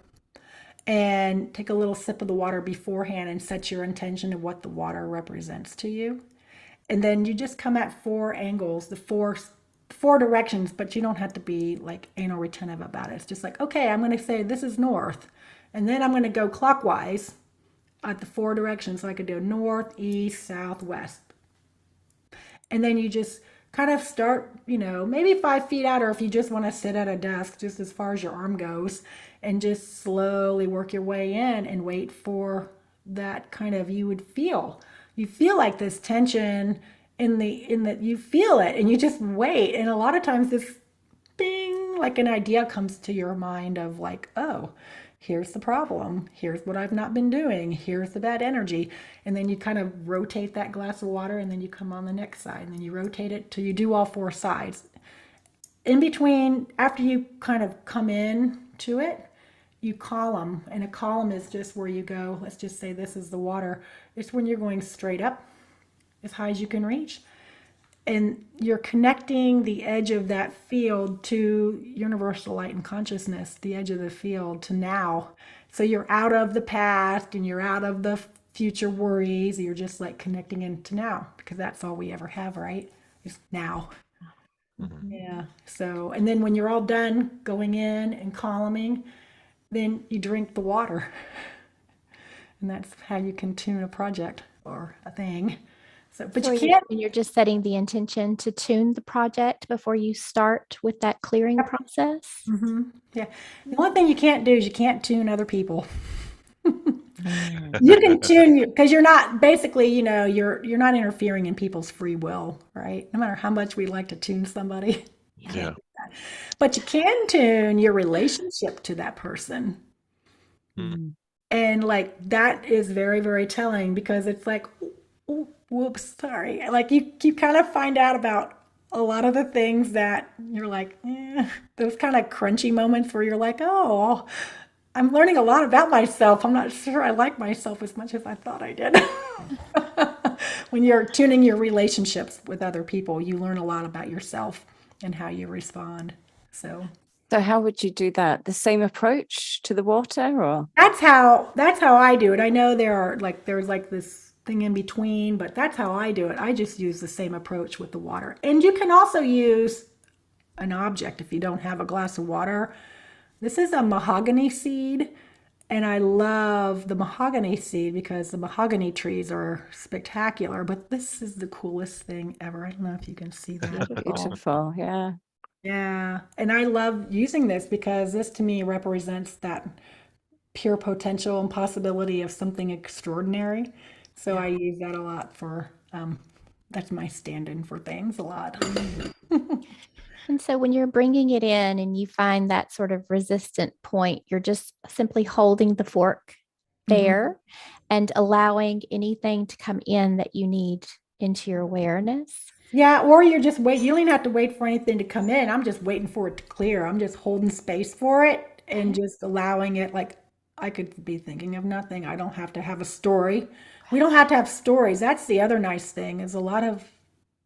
[SPEAKER 4] and take a little sip of the water beforehand and set your intention of what the water represents to you. And then you just come at 4 angles, the four directions, but you don't have to be like anal retentive about it. It's just like, okay, I'm going to say this is north, and then I'm going to go clockwise at the 4 directions. So I could do north, east, south, west. And then you just kind of start, maybe 5 feet out, or if you just want to sit at a desk, just as far as your arm goes, and just slowly work your way in and wait for that kind of, you feel like this tension in that you feel it, and you just wait. And a lot of times this bing, like an idea comes to your mind of like, oh, here's the problem. Here's what I've not been doing. Here's the bad energy. And then you kind of rotate that glass of water, and then you come on the next side, and then you rotate it till you do all 4 sides. In between, after you kind of come in to it, you column. And a column is just where you go, let's just say this is the water. It's when you're going straight up as high as you can reach. And you're connecting the edge of that field to universal light and consciousness, the edge of the field to now. So you're out of the past and you're out of the future worries. You're just like connecting into now, because that's all we ever have, right? Is now. Mm-hmm. Yeah. So, and then when you're all done going in and columning, then you drink the water. And that's how you can tune a project or a thing. So, but you can't.
[SPEAKER 3] You're just setting the intention to tune the project before you start with that clearing process.
[SPEAKER 4] Mm-hmm. Yeah. The only thing you can't do is you can't tune other people. You can tune because you're not basically, you're not interfering in people's free will, right? No matter how much we like to tune somebody.
[SPEAKER 2] Yeah.
[SPEAKER 4] But you can tune your relationship to that person. Mm. And like that is very, very telling, because it's like, oh, whoops, sorry. Like you kind of find out about a lot of the things that you're like, those kind of crunchy moments where you're like, oh, I'm learning a lot about myself. I'm not sure I like myself as much as I thought I did. When you're tuning your relationships with other people, you learn a lot about yourself and how you respond. So
[SPEAKER 1] how would you do that? The same approach to the water, or?
[SPEAKER 4] that's how I do it. I know there's like this thing in between, but that's how I do it. I just use the same approach with the water. And you can also use an object if you don't have a glass of water. This is a mahogany seed, and I love the mahogany seed because the mahogany trees are spectacular, but this is the coolest thing ever. I don't know if you can see that.
[SPEAKER 1] Beautiful, yeah.
[SPEAKER 4] Yeah, and I love using this because this to me represents that pure potential and possibility of something extraordinary. So I use that a lot for, that's my stand-in for things a lot.
[SPEAKER 3] And so when you're bringing it in and you find that sort of resistant point, you're just simply holding the fork there and allowing anything to come in that you need into your awareness.
[SPEAKER 4] Yeah, or you're just wait. You don't even have to wait for anything to come in. I'm just waiting for it to clear. I'm just holding space for it and just allowing it. Like I could be thinking of nothing. I don't have to have a story. We don't have to have stories. That's the other nice thing is a lot of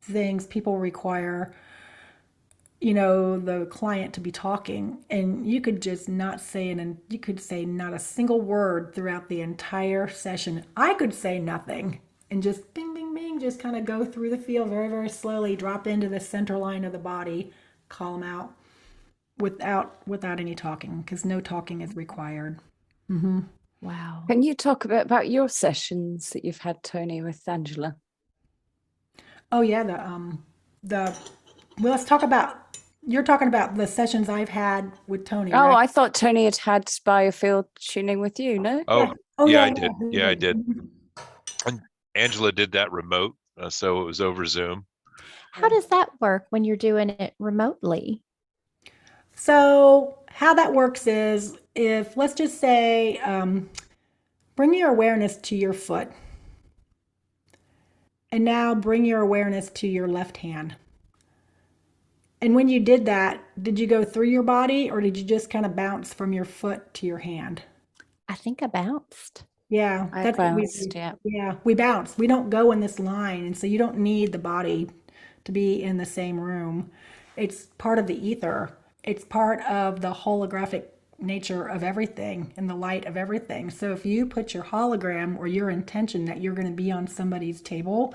[SPEAKER 4] things people require, the client to be talking, and you could just not say it, and you could say not a single word throughout the entire session. I could say nothing and just bing, bing, bing, just kind of go through the field very, very slowly, drop into the center line of the body, call them out without any talking, because no talking is required.
[SPEAKER 3] Wow.
[SPEAKER 1] Can you talk a bit about your sessions that you've had, Tony, with Angela?
[SPEAKER 4] Oh yeah, well, let's talk about. You're talking about the sessions I've had with Tony,
[SPEAKER 1] Oh,
[SPEAKER 4] right?
[SPEAKER 1] I thought Tony had Biofield Tuning with you, no?
[SPEAKER 2] I did. Yeah, I did. And Angela did that remote, so it was over Zoom.
[SPEAKER 3] How does that work when you're doing it remotely?
[SPEAKER 4] So how that works is if, let's just say, bring your awareness to your foot. And now bring your awareness to your left hand. And when you did that, did you go through your body or did you just kind of bounce from your foot to your hand?
[SPEAKER 3] I think I bounced.
[SPEAKER 4] Yeah,
[SPEAKER 1] I
[SPEAKER 4] that's what we
[SPEAKER 1] bounced,
[SPEAKER 4] do.
[SPEAKER 1] yeah.
[SPEAKER 4] Yeah, we bounce. We don't go in this line. And so you don't need the body to be in the same room. It's part of the ether. It's part of the holographic nature of everything and the light of everything. So if you put your hologram or your intention that you're going to be on somebody's table,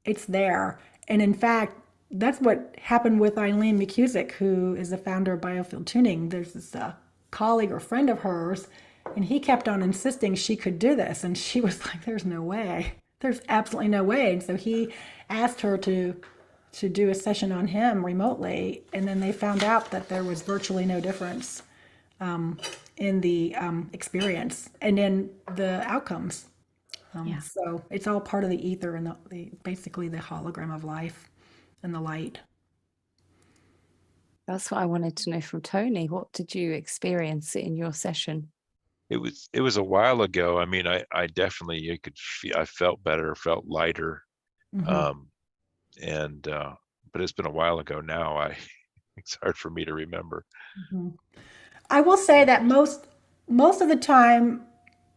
[SPEAKER 4] it's there. And in fact, that's what happened with Eileen McCusick, who is the founder of Biofield Tuning. There's this colleague or friend of hers, and he kept on insisting she could do this. And she was like, there's no way. There's absolutely no way. And so he asked her to do a session on him remotely. And then they found out that there was virtually no difference in the experience and in the outcomes. So it's all part of the ether and basically the hologram of life and the light.
[SPEAKER 1] That's what I wanted to know from Tony. What did you experience in your session?
[SPEAKER 2] It was a while ago. I mean, I definitely, you could feel, I felt better, felt lighter. But it's been a while ago now. It's hard for me to remember.
[SPEAKER 4] I will say that most of the time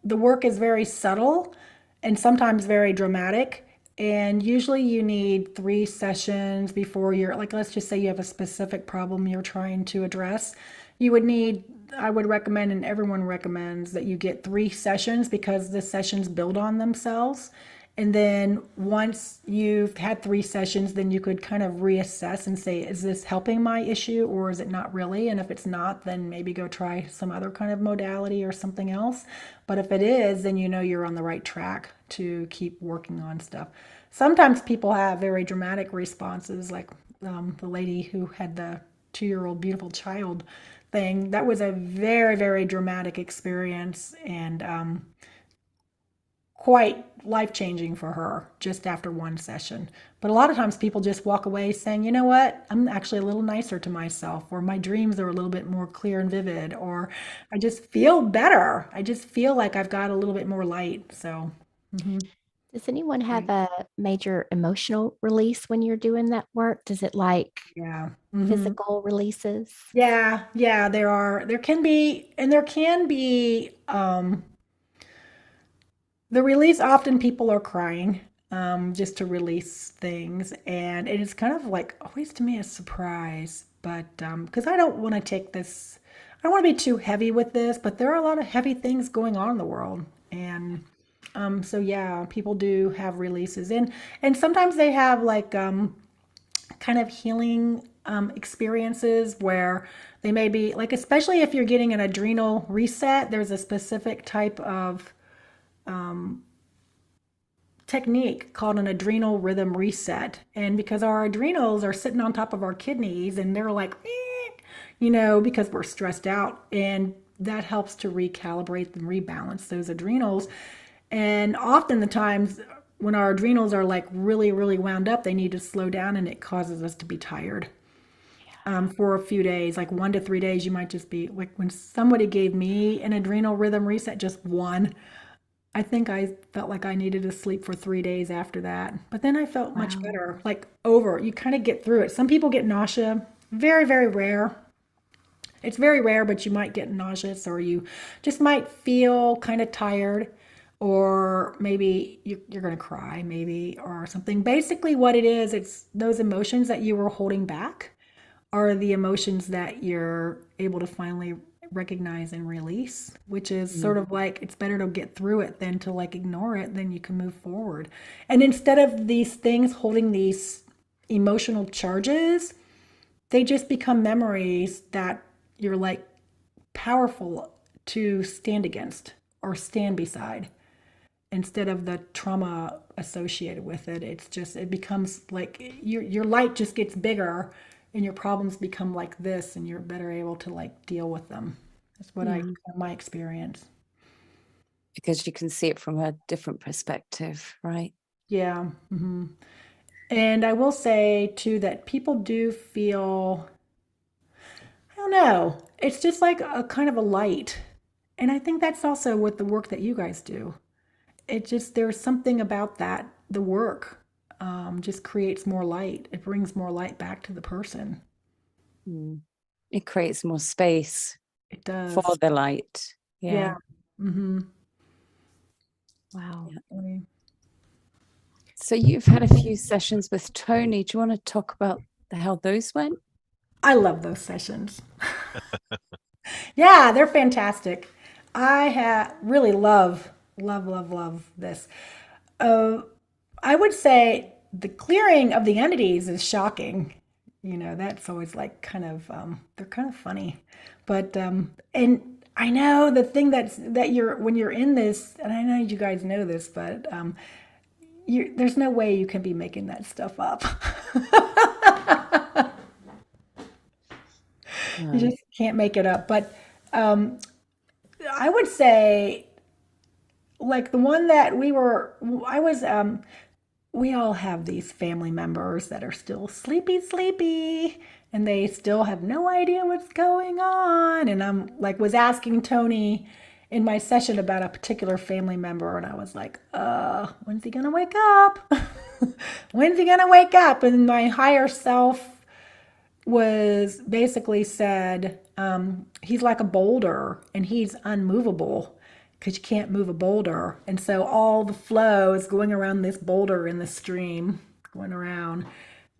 [SPEAKER 4] the work is very subtle and sometimes very dramatic. And usually you need 3 sessions before you're, like, let's just say you have a specific problem you're trying to address. You would need, I would recommend, and everyone recommends, that you get 3 sessions because the sessions build on themselves. And then once you've had 3 sessions, then you could kind of reassess and say, is this helping my issue or is it not really? And if it's not, then maybe go try some other kind of modality or something else. But if it is, then you know you're on the right track to keep working on stuff. Sometimes people have very dramatic responses, like the lady who had the 2-year-old beautiful child thing. That was a very, very dramatic experience and quite life-changing for her just after 1 session. But a lot of times people just walk away saying, you know what, I'm actually a little nicer to myself, or my dreams are a little bit more clear and vivid, or I just feel better. I just feel like I've got a little bit more light. So
[SPEAKER 3] Does anyone have
[SPEAKER 4] Right.
[SPEAKER 3] a major emotional release when you're doing that work? Does it like
[SPEAKER 4] Yeah.
[SPEAKER 3] physical releases?
[SPEAKER 4] Yeah, there can be, the release, often people are crying, just to release things, and it is kind of like always to me a surprise, but because I don't want to take this, I don't want to be too heavy with this, but there are a lot of heavy things going on in the world, and so yeah, people do have releases, and sometimes they have like kind of healing experiences where they may be like, especially if you're getting an adrenal reset, there's a specific type of technique called an adrenal rhythm reset. And because our adrenals are sitting on top of our kidneys and they're like, because we're stressed out, and that helps to recalibrate and rebalance those adrenals. And often the times when our adrenals are like really, really wound up, they need to slow down, and it causes us to be tired. For a few days, like 1 to 3 days, you might just be like, when somebody gave me an adrenal rhythm reset, just one, I think I felt like I needed to sleep for 3 days after that. But then I felt much
[SPEAKER 3] Wow.
[SPEAKER 4] better, like you kind of get through it. Some people get nausea, very, very rare. It's very rare, but you might get nauseous, or you just might feel kind of tired, or maybe you're going to cry, maybe, or something. Basically, what it is, it's those emotions that you were holding back are the emotions that you're able to finally recognize and release, which is sort of like, it's better to get through it than to like ignore it, then you can move forward. And instead of these things holding these emotional charges, they just become memories that you're like powerful to stand against or stand beside, instead of the trauma associated with it. It becomes like your light just gets bigger, and your problems become like this, and you're better able to like deal with them. That's what
[SPEAKER 1] Yeah.
[SPEAKER 4] my experience.
[SPEAKER 1] Because you can see it from a different perspective, right?
[SPEAKER 4] Yeah. And I will say too that people do feel, I don't know, it's just like a kind of a light. And I think that's also with the work that you guys do. There's something about that, the work just creates more light. It brings more light back to the person.
[SPEAKER 1] It creates more space
[SPEAKER 4] It does.
[SPEAKER 1] for the light.
[SPEAKER 4] Yeah.
[SPEAKER 3] Wow.
[SPEAKER 1] Yeah. So you've had a few sessions with Tony. Do you want to talk about how those went?
[SPEAKER 4] I love those sessions. Yeah, they're fantastic. I really love, love, love, love this. I would say the clearing of the entities is shocking. That's always like kind of, they're kind of funny. But, and I know the thing that when you're in this, and I know you guys know this, but there's no way you can be making that stuff up. You just can't make it up. But I would say, like the one that we all have these family members that are still sleepy, and they still have no idea what's going on. And I'm like, was asking Tony in my session about a particular family member, and I was like, when's he gonna wake up? When's he gonna wake up? And my higher self was basically said, he's like a boulder and he's unmovable, because you can't move a boulder. And so all the flow is going around this boulder in the stream, going around.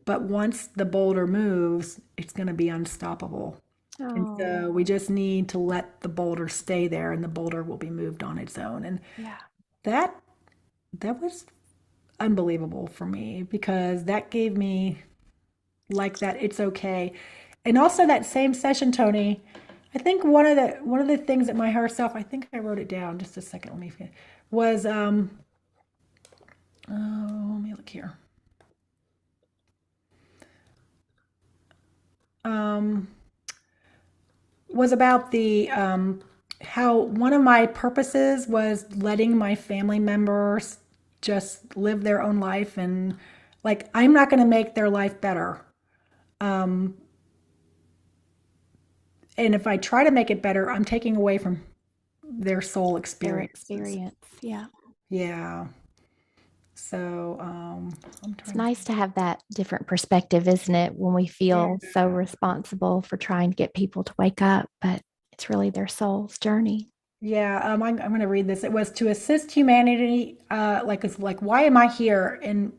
[SPEAKER 4] But once the boulder moves, it's going to be unstoppable. And so we just need to let the boulder stay there, and the boulder will be moved on its own. And that was unbelievable for me, because that gave me like that it's okay. And also that same session, Tony, I think one of the things that my higher self, I think I wrote it down, just a second, let me finish, was let me look here. Was about the how one of my purposes was letting my family members just live their own life, and like, I'm not going to make their life better. And if I try to make it better, I'm taking away from their soul experience.
[SPEAKER 3] Yeah.
[SPEAKER 4] Yeah. So I'm
[SPEAKER 3] It's
[SPEAKER 4] trying
[SPEAKER 3] nice to have that different perspective, isn't it? When we feel so responsible for trying to get people to wake up, but it's really their soul's journey.
[SPEAKER 4] Yeah, I'm going to read this. It was to assist humanity, it's like, why am I here? And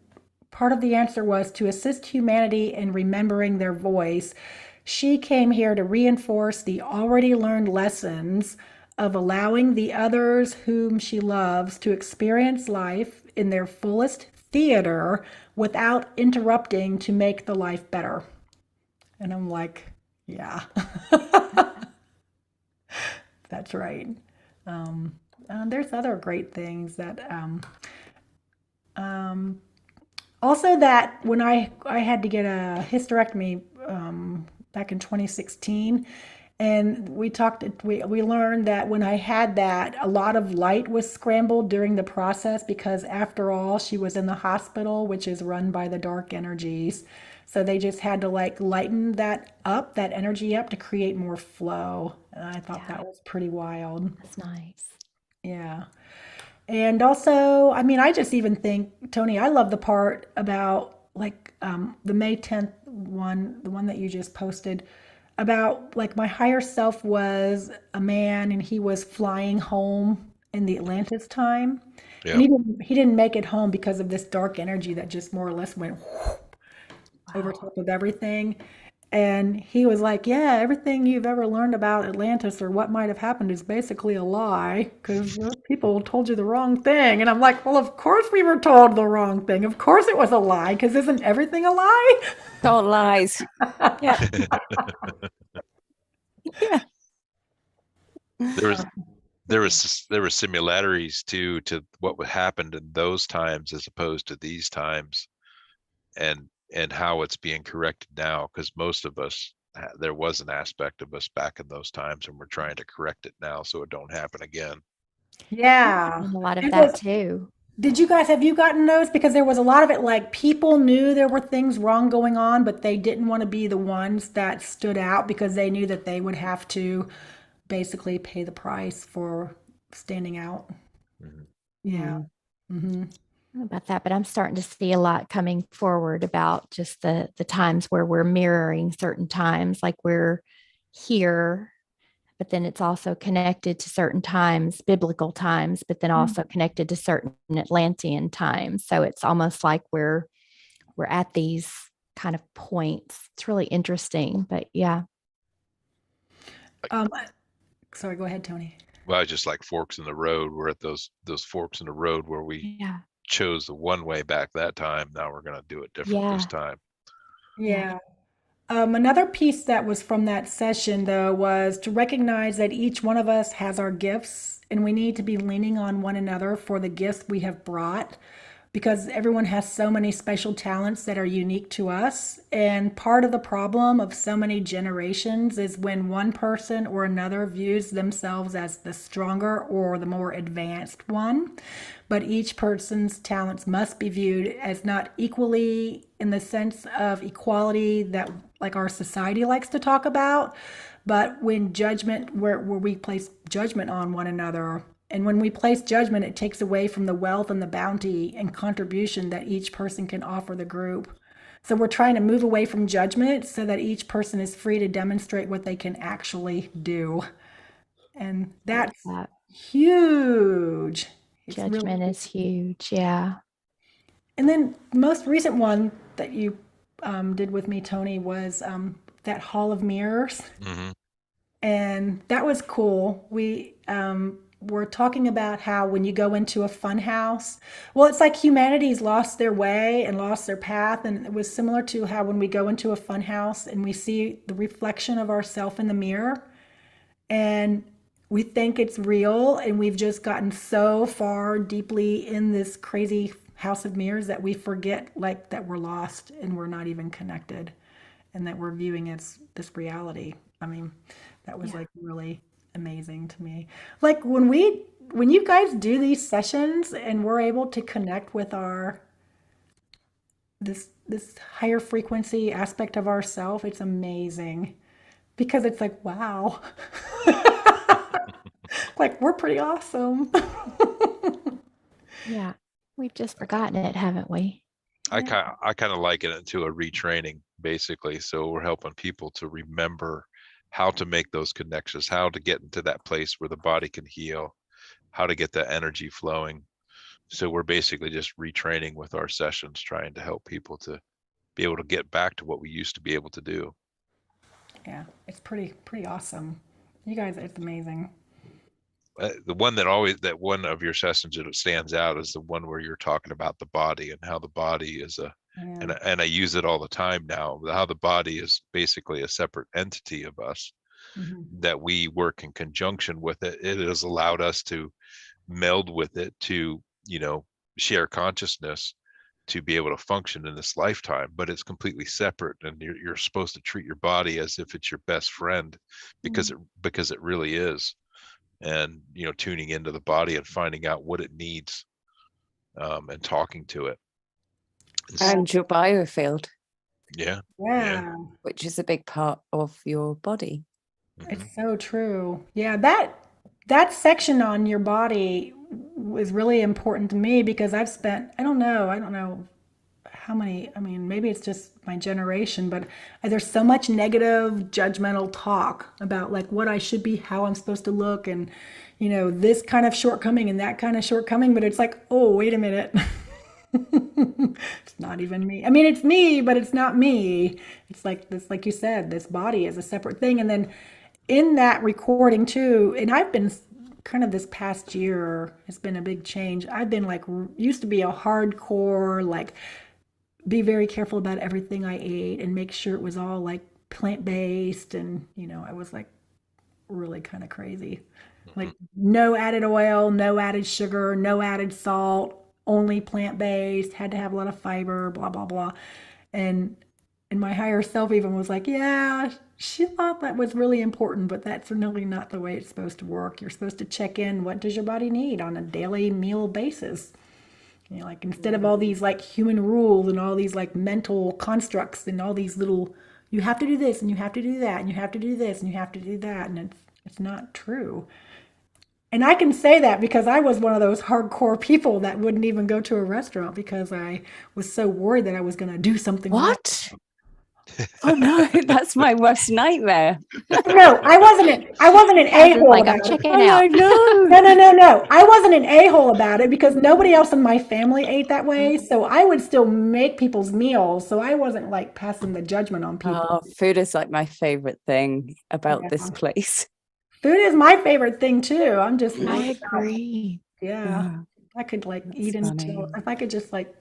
[SPEAKER 4] part of the answer was to assist humanity in remembering their voice. She came here to reinforce the already learned lessons of allowing the others whom she loves to experience life in their fullest theater without interrupting to make the life better. And I'm like, yeah, that's right. There's other great things that also that when I had to get a hysterectomy back in 2016, and we learned that when I had that, a lot of light was scrambled during the process because after all, she was in the hospital, which is run by the dark energies. So they just had to like lighten that up, that energy up to create more flow. And I thought that was pretty wild.
[SPEAKER 3] That's nice.
[SPEAKER 4] Yeah. And also, I mean, I just even think, Tony, I love the part about like the May 10th one, the one that you just posted about like my higher self was a man and he was flying home in the Atlantis time. And
[SPEAKER 2] Yeah.
[SPEAKER 4] he didn't make it home because of this dark energy that just more or less went over top of everything. And he was like, yeah, everything you've ever learned about Atlantis or what might have happened is basically a lie because people told you the wrong thing. And I'm like, well, of course we were told the wrong thing. Of course it was a lie because isn't everything a lie?
[SPEAKER 1] All lies. Yeah. Yeah.
[SPEAKER 2] There were similarities to what would happen in those times as opposed to these times, and how it's being corrected now, because most of us, there was an aspect of us back in those times, and we're trying to correct it now so it don't happen again.
[SPEAKER 4] Yeah.
[SPEAKER 3] And a lot of
[SPEAKER 4] It
[SPEAKER 3] that
[SPEAKER 4] was-
[SPEAKER 3] too.
[SPEAKER 4] have you gotten those? Because there was a lot of it like people knew there were things wrong going on, but they didn't want to be the ones that stood out because they knew that they would have to basically pay the price for standing out.
[SPEAKER 2] Mhm.
[SPEAKER 4] Yeah. Mm-hmm.
[SPEAKER 3] I don't know about that, but I'm starting to see a lot coming forward about just the times where we're mirroring certain times, like we're here, but then it's also connected to certain times, biblical times, but then also connected to certain Atlantean times. So it's almost like we're at these kind of points. It's really interesting, but yeah.
[SPEAKER 4] Sorry, go ahead, Tony.
[SPEAKER 2] Well, just like forks in the road, we're at those forks in the road where we chose the one way back that time. Now we're going to do it different this time.
[SPEAKER 4] Yeah. Another piece that was from that session, though, was to recognize that each one of us has our gifts and we need to be leaning on one another for the gifts we have brought because everyone has so many special talents that are unique to us. And part of the problem of so many generations is when one person or another views themselves as the stronger or the more advanced one. But each person's talents must be viewed as not equally in the sense of equality that like our society likes to talk about, but when judgment, where we place judgment on one another. And when we place judgment, it takes away from the wealth and the bounty and contribution that each person can offer the group. So we're trying to move away from judgment so that each person is free to demonstrate what they can actually do. And that's huge.
[SPEAKER 3] Judgment is huge. Yeah.
[SPEAKER 4] And then the most recent one that you did with me, Tony, was that Hall of Mirrors.
[SPEAKER 2] Mm-hmm.
[SPEAKER 4] And that was cool. We were talking about how when you go into a fun house, well, it's like humanity's lost their way and lost their path. And it was similar to how when we go into a fun house and we see the reflection of ourselves in the mirror and we think it's real and we've just gotten so far deeply in this crazy house of mirrors that we forget like that we're lost and we're not even connected and that we're viewing as this reality. I mean, that was like really amazing to me. Like when you guys do these sessions and we're able to connect with our this higher frequency aspect of ourself, it's amazing because it's like, wow. Like we're pretty awesome.
[SPEAKER 3] Yeah. We've just forgotten it, haven't we?
[SPEAKER 2] I kind of liken it to a retraining, basically. So we're helping people to remember how to make those connections, how to get into that place where the body can heal, how to get that energy flowing. So we're basically just retraining with our sessions, trying to help people to be able to get back to what we used to be able to do.
[SPEAKER 4] Yeah, it's pretty awesome. You guys, it's amazing.
[SPEAKER 2] The one one of your sessions that stands out is the one where you're talking about the body and how the body is and I use it all the time now, how the body is basically a separate entity of us, that we work in conjunction with it. It has allowed us to meld with it, to, share consciousness, to be able to function in this lifetime, but it's completely separate, and you're supposed to treat your body as if it's your best friend, because it really is. And tuning into the body and finding out what it needs, and talking to it.
[SPEAKER 1] And your biofield,
[SPEAKER 4] Yeah.
[SPEAKER 1] which is a big part of your body.
[SPEAKER 4] It's so true. Yeah, that section on your body was really important to me, because I've spent, I don't know how many, maybe it's just my generation, but there's so much negative judgmental talk about like what I should be, how I'm supposed to look, and this kind of shortcoming and that kind of shortcoming. But it's like, oh, wait a minute. It's not even me. It's me, but it's not me. It's like this, like you said, this body is a separate thing. And then in that recording too, and I've been kind of, this past year has been a big change. I've been like, used to be a hardcore, like, be very careful about everything I ate and make sure it was all like plant-based. And, I was like really kind of crazy, like no added oil, no added sugar, no added salt, only plant-based, had to have a lot of fiber, blah, blah, blah. And my higher self even was like, yeah, she thought that was really important, but that's really not the way it's supposed to work. You're supposed to check in, what does your body need on a daily meal basis? Like, instead of all these like human rules and all these like mental constructs and all these little, you have to do this and you have to do that and you have to do this and you have to do that. And it's not true. And I can say that because I was one of those hardcore people that wouldn't even go to a restaurant because I was so worried that I was going to do something.
[SPEAKER 1] What? Oh no, that's my worst nightmare.
[SPEAKER 4] No, I wasn't an a-hole
[SPEAKER 3] like,
[SPEAKER 4] about
[SPEAKER 3] I'm
[SPEAKER 4] it.
[SPEAKER 3] checking out.
[SPEAKER 4] No. I wasn't an a-hole about it because nobody else in my family ate that way. So I would still make people's meals. So I wasn't like passing the judgment on people.
[SPEAKER 1] Oh, food is like my favorite thing about this place.
[SPEAKER 4] Food is my favorite thing too. I'm just,
[SPEAKER 3] I agree.
[SPEAKER 4] Yeah. I could like eat until, if I could just like,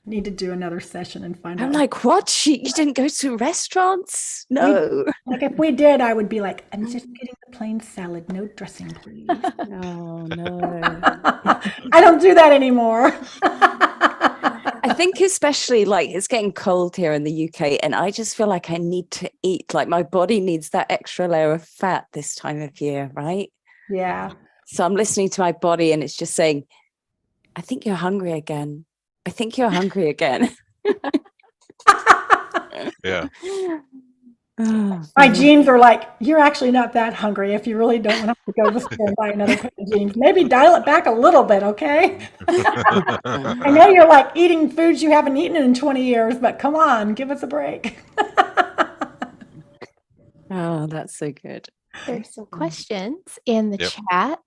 [SPEAKER 4] need to do another session and find out.
[SPEAKER 1] I'm like, what? You didn't go to restaurants? No.
[SPEAKER 4] Like if we did, I would be like, I'm just getting the plain salad, no dressing, please.
[SPEAKER 1] Oh no.
[SPEAKER 4] I don't do that anymore.
[SPEAKER 1] I think especially like it's getting cold here in the UK, and I just feel like I need to eat. Like my body needs that extra layer of fat this time of year, right?
[SPEAKER 4] Yeah.
[SPEAKER 1] So I'm listening to my body and it's just saying, I think you're hungry again. I think you're hungry again.
[SPEAKER 2] Yeah.
[SPEAKER 4] My jeans are like, you're actually not that hungry if you really don't want to go to the store and buy another pair of jeans. Maybe dial it back a little bit, okay? I know you're like eating foods you haven't eaten in 20 years, but come on, give us a break.
[SPEAKER 1] Oh, that's so good.
[SPEAKER 3] There's some questions in the chat.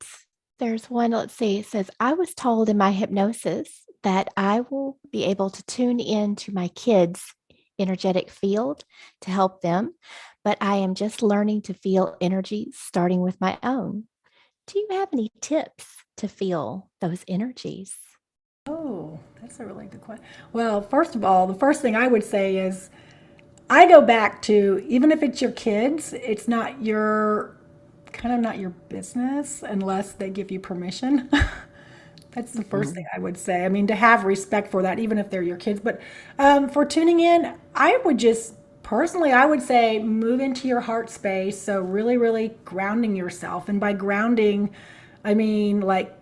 [SPEAKER 3] There's one, let's see, it says, I was told in my hypnosis that I will be able to tune into my kids' energetic field to help them, but I am just learning to feel energy, starting with my own. Do you have any tips to feel those energies?
[SPEAKER 4] Oh, that's a really good question. Well, first of all, the first thing I would say is I go back to, even if it's your kids, it's not your business unless they give you permission. That's the first thing I would say. I mean, to have respect for that, even if they're your kids. But for tuning in, I would just, personally, I would say move into your heart space. So really, really grounding yourself. And by grounding, I mean, like,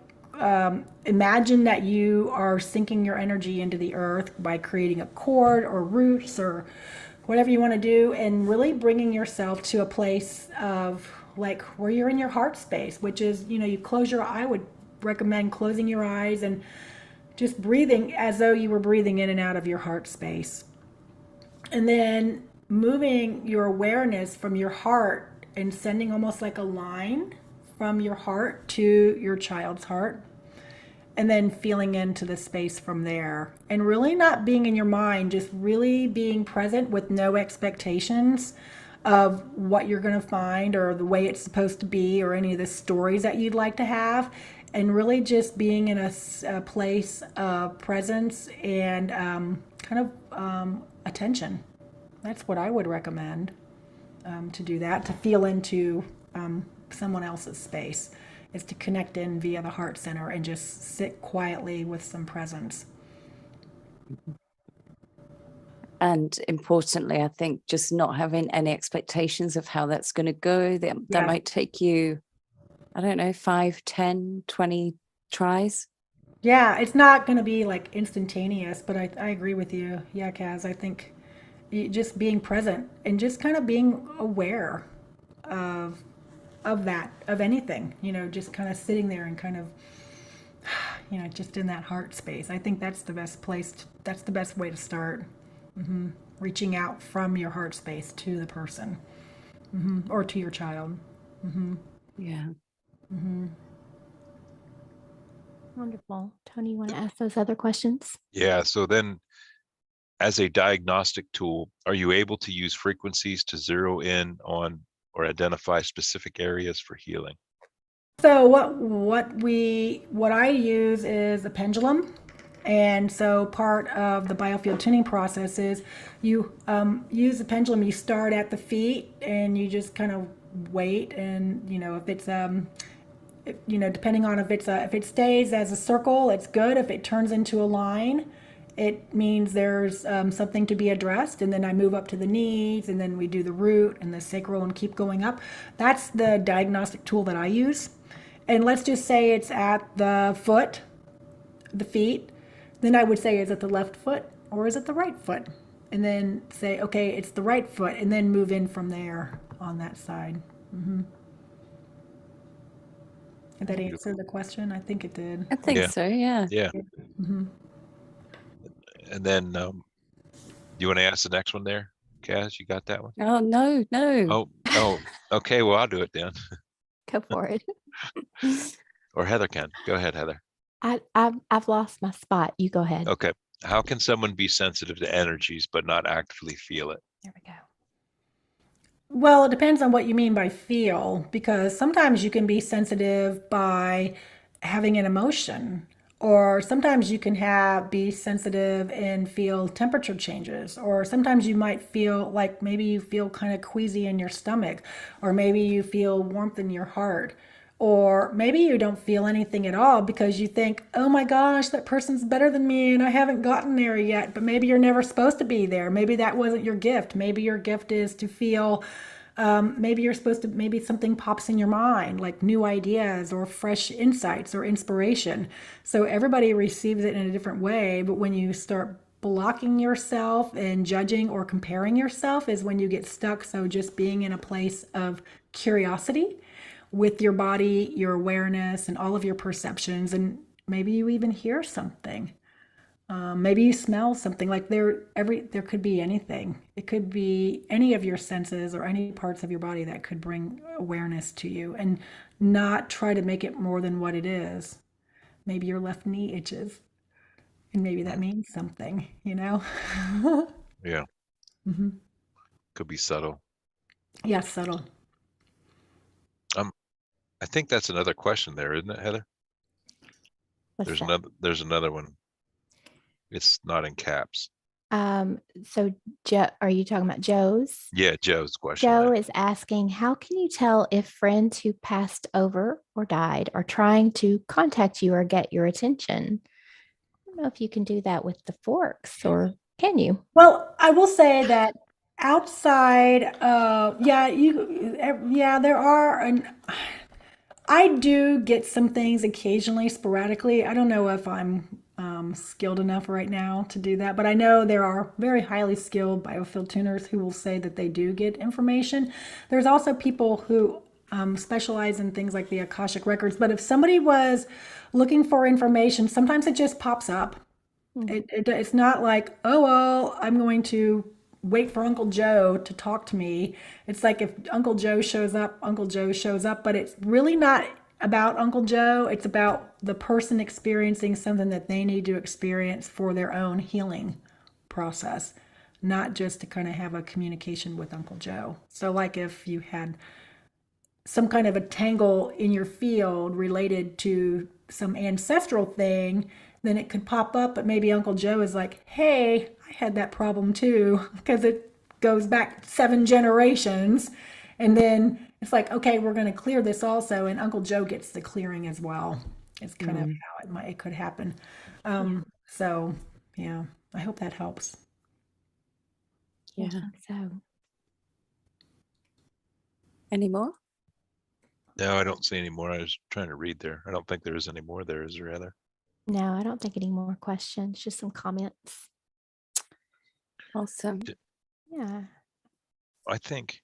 [SPEAKER 4] imagine that you are sinking your energy into the earth by creating a cord or roots or whatever you want to do, and really bringing yourself to a place of like where you're in your heart space, which is, you close your eye. I would recommend closing your eyes and just breathing as though you were breathing in and out of your heart space. And then moving your awareness from your heart and sending almost like a line from your heart to your child's heart. And then feeling into the space from there. And really not being in your mind, just really being present with no expectations of what you're going to find or the way it's supposed to be or any of the stories that you'd like to have. And really just being in a place of presence and attention. That's what I would recommend, to do that, to feel into someone else's space, is to connect in via the heart center and just sit quietly with some presence.
[SPEAKER 1] And importantly, I think just not having any expectations of how that's going to go. That might take you, I don't know, 5, 10, 20 tries.
[SPEAKER 4] Yeah, it's not going to be like instantaneous, but I agree with you. Yeah, Kaz, I think just being present and just kind of being aware of that, of anything, just kind of sitting there and kind of, just in that heart space. I think that's the best place. That's the best way to start. Reaching out from your heart space to the person, or to your child.
[SPEAKER 1] Yeah.
[SPEAKER 3] Wonderful. Tony, you want to ask those other questions?
[SPEAKER 2] Yeah. So then, as a diagnostic tool, are you able to use frequencies to zero in on or identify specific areas for healing?
[SPEAKER 4] So what I use is a pendulum. And so part of the Biofield Tuning process is you use the pendulum. You start at the feet and you just kind of wait. And, if it's, depending on if it stays as a circle, it's good. If it turns into a line, it means there's something to be addressed. And then I move up to the knees, and then we do the root and the sacral and keep going up. That's the diagnostic tool that I use. And let's just say it's at the foot, the feet. Then I would say, is it the left foot or is it the right foot? And then say, okay, it's the right foot, and then move in from there on that side. Did that answer the question? I think it did.
[SPEAKER 1] I think so, yeah.
[SPEAKER 2] Yeah. And then you want to ask the next one there, Kaz? You got that one?
[SPEAKER 1] Oh, no.
[SPEAKER 2] Oh, okay. Well, I'll do it then.
[SPEAKER 3] Go for it.
[SPEAKER 2] Or Heather can. Go ahead, Heather.
[SPEAKER 3] I've lost my spot. You go ahead.
[SPEAKER 2] Okay. How can someone be sensitive to energies but not actively feel it?
[SPEAKER 3] There we go.
[SPEAKER 4] Well, it depends on what you mean by feel, because sometimes you can be sensitive by having an emotion, or sometimes you can be sensitive and feel temperature changes, or sometimes you might feel like maybe you feel kind of queasy in your stomach, or maybe you feel warmth in your heart. Or maybe you don't feel anything at all because you think, oh my gosh, that person's better than me and I haven't gotten there yet. But maybe you're never supposed to be there. Maybe that wasn't your gift. Maybe your gift is to feel, maybe something pops in your mind, like new ideas or fresh insights or inspiration. So everybody receives it in a different way. But when you start blocking yourself and judging or comparing yourself is when you get stuck. So just being in a place of curiosity with your body, your awareness, and all of your perceptions. And maybe you even hear something. Maybe you smell something. Like there could be anything. It could be any of your senses or any parts of your body that could bring awareness to you, and not try to make it more than what it is. Maybe your left knee itches, and maybe that means something,
[SPEAKER 2] Yeah. Could be subtle.
[SPEAKER 4] Yeah, subtle.
[SPEAKER 2] I think that's another question there, isn't it, Heather? There's another one. It's not in caps.
[SPEAKER 3] So Joe, are you talking about Joe's?
[SPEAKER 2] Yeah, Joe's question.
[SPEAKER 3] Joe is asking, how can you tell if friends who passed over or died are trying to contact you or get your attention? I don't know if you can do that with the forks, or can you?
[SPEAKER 4] Well, I will say that outside, there are, and I do get some things occasionally, sporadically. I don't know if I'm skilled enough right now to do that, but I know there are very highly skilled biofield tuners who will say that they do get information. There's also people who specialize in things like the Akashic records, but if somebody was looking for information, sometimes it just pops up. It's not like, oh, well, I'm going to wait for Uncle Joe to talk to me. It's like if Uncle Joe shows up, Uncle Joe shows up, but it's really not about Uncle Joe. It's about the person experiencing something that they need to experience for their own healing process, not just to kind of have a communication with Uncle Joe. So like if you had some kind of a tangle in your field related to some ancestral thing, then it could pop up, but maybe Uncle Joe is like, hey, I had that problem too, because it goes back 7 generations. And then it's like, okay, we're going to clear this also. And Uncle Joe gets the clearing as well. It's kind of how it could happen. So yeah, I hope that helps.
[SPEAKER 3] Yeah. I think so.
[SPEAKER 1] Any more?
[SPEAKER 2] No, I don't see any more. I was trying to read there. I don't think there is any more there, is there, Heather?
[SPEAKER 3] No, I don't think any more questions, just some comments.
[SPEAKER 1] Awesome.
[SPEAKER 3] Yeah.
[SPEAKER 2] I think.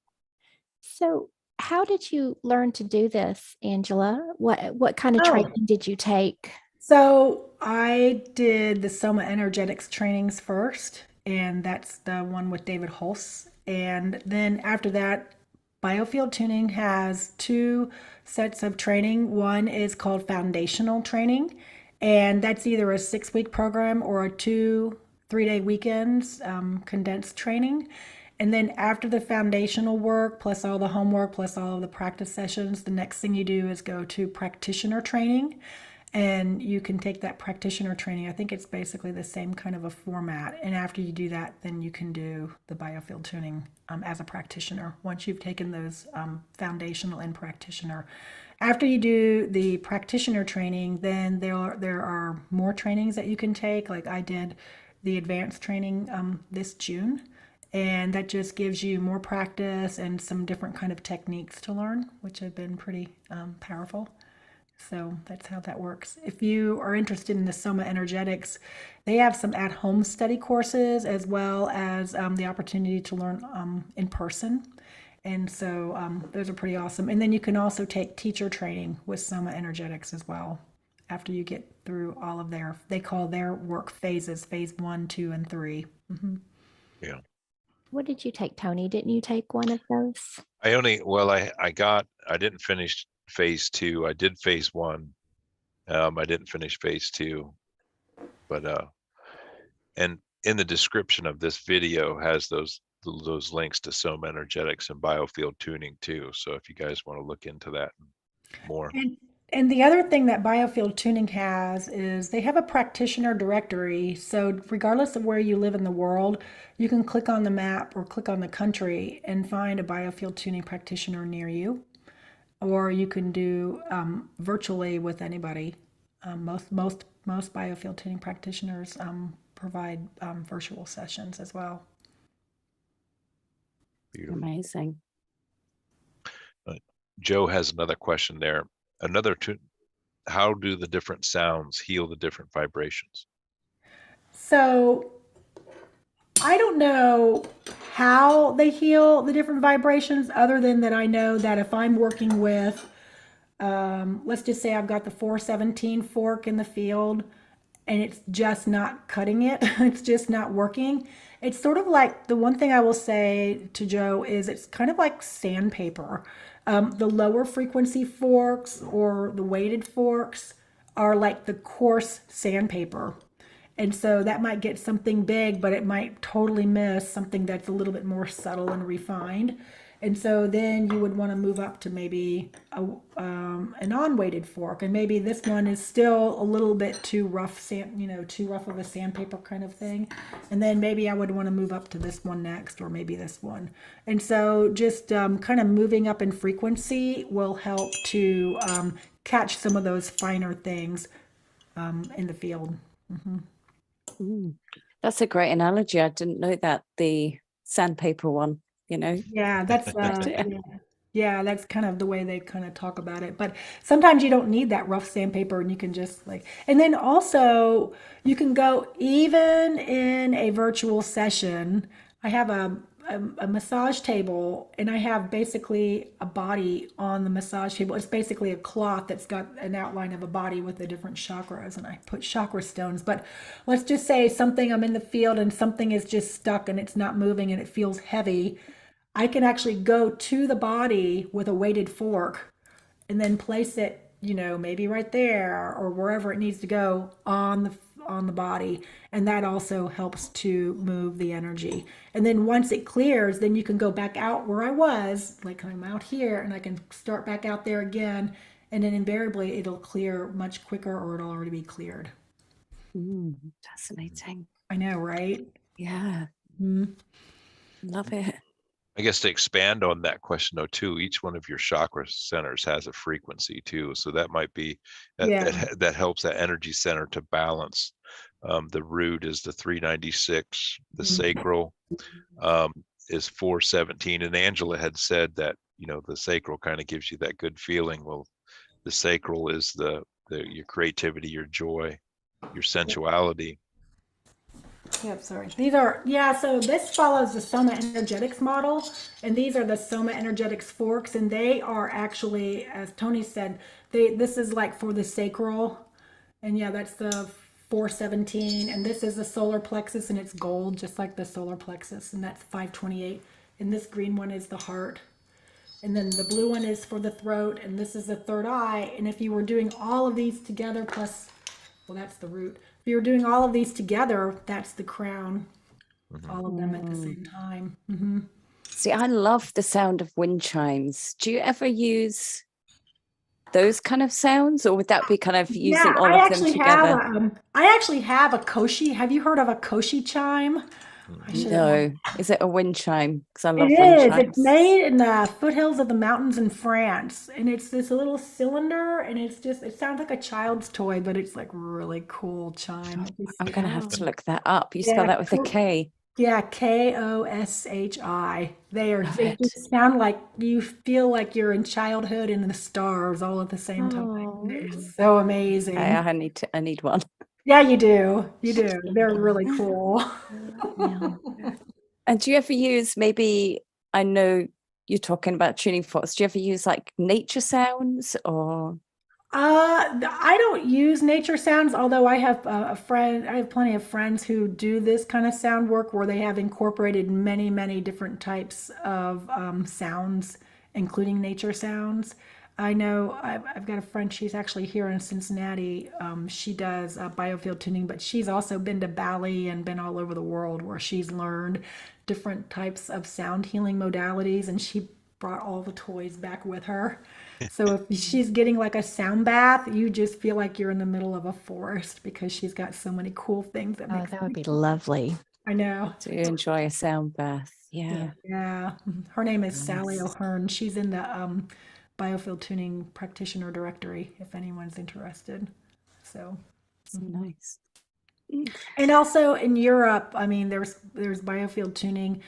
[SPEAKER 3] So how did you learn to do this, Angela? What kind of training did you take?
[SPEAKER 4] So I did the SomaEnergetics trainings first, and that's the one with David Hulse. And then after that, Biofield Tuning has 2 sets of training. One is called foundational training, and that's either a 6-week program or a 2 3-day weekends condensed training. And then after the foundational work, plus all the homework, plus all of the practice sessions, the next thing you do is go to practitioner training. And you can take that practitioner training. I think it's basically the same kind of a format. And after you do that, then you can do the Biofield Tuning as a practitioner once you've taken those foundational and practitioner. After you do the practitioner training, then there are more trainings that you can take. Like I did the advanced training this June. And that just gives you more practice and some different kind of techniques to learn, which have been pretty powerful. So that's how that works. If you are interested in the SomaEnergetics, they have some at-home study courses as well as the opportunity to learn in person. And so those are pretty awesome. And then you can also take teacher training with SomaEnergetics as well after you get through all of they call their work phases, phase 1, 2, and 3. Mm-hmm.
[SPEAKER 2] Yeah.
[SPEAKER 3] What did you take, Tony? Didn't you take one of those?
[SPEAKER 2] I didn't finish phase 2. I did phase 1. I didn't finish phase 2, but and in the description of this video has those links to SomaEnergetics and Biofield Tuning too. So if you guys want to look into that more.
[SPEAKER 4] And the other thing that Biofield Tuning has is they have a practitioner directory. So regardless of where you live in the world, you can click on the map or click on the country and find a Biofield Tuning practitioner near you. Or you can do virtually with anybody. Most Biofield Tuning practitioners provide virtual sessions as well.
[SPEAKER 2] Beautiful.
[SPEAKER 1] Amazing.
[SPEAKER 2] Joe has another question there. How do the different sounds heal the different vibrations?
[SPEAKER 4] So I don't know how they heal the different vibrations, other than that I know that if I'm working with, let's just say I've got the 417 fork in the field and it's just not cutting it, it's just not working. It's sort of like, the one thing I will say to Joe is it's kind of like sandpaper. The lower frequency forks or the weighted forks are like the coarse sandpaper. And so that might get something big, but it might totally miss something that's a little bit more subtle and refined. And so then you would want to move up to maybe a non-weighted fork. And maybe this one is still a little bit too rough, too rough of a sandpaper kind of thing. And then maybe I would want to move up to this one next, or maybe this one. And so just kind of moving up in frequency will help to catch some of those finer things in the field. Mm-hmm.
[SPEAKER 1] That's a great analogy. I didn't know that, the sandpaper one.
[SPEAKER 4] Yeah, that's that's kind of the way they kind of talk about it. But sometimes you don't need that rough sandpaper, and you can just and then also you can go even in a virtual session. I have a a massage table, and I have basically a body on the massage table. It's basically a cloth that's got an outline of a body with the different chakras, and I put chakra stones. But let's just say I'm in the field and something is just stuck and it's not moving and it feels heavy. I can actually go to the body with a weighted fork and then place it, maybe right there or wherever it needs to go on the body, and that also helps to move the energy. And then once it clears, then you can go back out where I was, like I'm out here, and I can start back out there again, and then invariably it'll clear much quicker, or it'll already be cleared.
[SPEAKER 1] Fascinating.
[SPEAKER 4] I know, right?
[SPEAKER 1] Yeah. Love it.
[SPEAKER 2] I guess to expand on that question though too, each one of your chakra centers has a frequency too. So that might be that helps that energy center to balance. The root is the 396, the sacral is 417. And Angela had said that, the sacral kind of gives you that good feeling. Well, the sacral is your creativity, your joy, your sensuality.
[SPEAKER 4] Yep, sorry. So this follows the SomaEnergetics model, and these are the SomaEnergetics forks, and they are actually, as Tony said, this is like for the sacral, and that's the 417, and this is the solar plexus, and it's gold, just like the solar plexus, and that's 528, and this green one is the heart, and then the blue one is for the throat, and this is the third eye, and if you were doing all of these together, plus, well, that's the root. If you were doing all of these together, that's the crown. All of them at the same time.
[SPEAKER 1] See, I love the sound of wind chimes. Do you ever use those kind of sounds, or would that be kind of using all of them together?
[SPEAKER 4] I actually have a koshi. Have you heard of a koshi chime?
[SPEAKER 1] No. Is it a wind chime? Because I love
[SPEAKER 4] wind
[SPEAKER 1] chimes.
[SPEAKER 4] It's made in the foothills of the mountains in France, and it's this little cylinder, and it sounds like a child's toy, but it's like really cool chime.
[SPEAKER 1] I'm gonna have to look that up. You spell that with a K.
[SPEAKER 4] Yeah, Koshi. They just sound like you feel like you're in childhood and the stars all at the same time. It's so amazing.
[SPEAKER 1] I need one.
[SPEAKER 4] Yeah, you do. They're really cool.
[SPEAKER 1] And do you ever use, maybe, I know you're talking about tuning forks, do you ever use like nature sounds or?
[SPEAKER 4] I don't use nature sounds, although I have plenty of friends who do this kind of sound work where they have incorporated many, many different types of sounds, including nature sounds. I know I've got a friend, she's actually here in Cincinnati. She does Biofield Tuning, but she's also been to Bali and been all over the world where she's learned different types of sound healing modalities, and she brought all the toys back with her. So if she's getting like a sound bath, you just feel like you're in the middle of a forest because she's got so many cool things.
[SPEAKER 3] That would be lovely.
[SPEAKER 4] I know.
[SPEAKER 1] To enjoy a sound bath. Yeah.
[SPEAKER 4] Her name is Sally O'Hearn. She's in the Biofield Tuning practitioner directory if anyone's interested. So
[SPEAKER 1] nice.
[SPEAKER 4] And also in Europe, I mean, there's Biofield Tuning.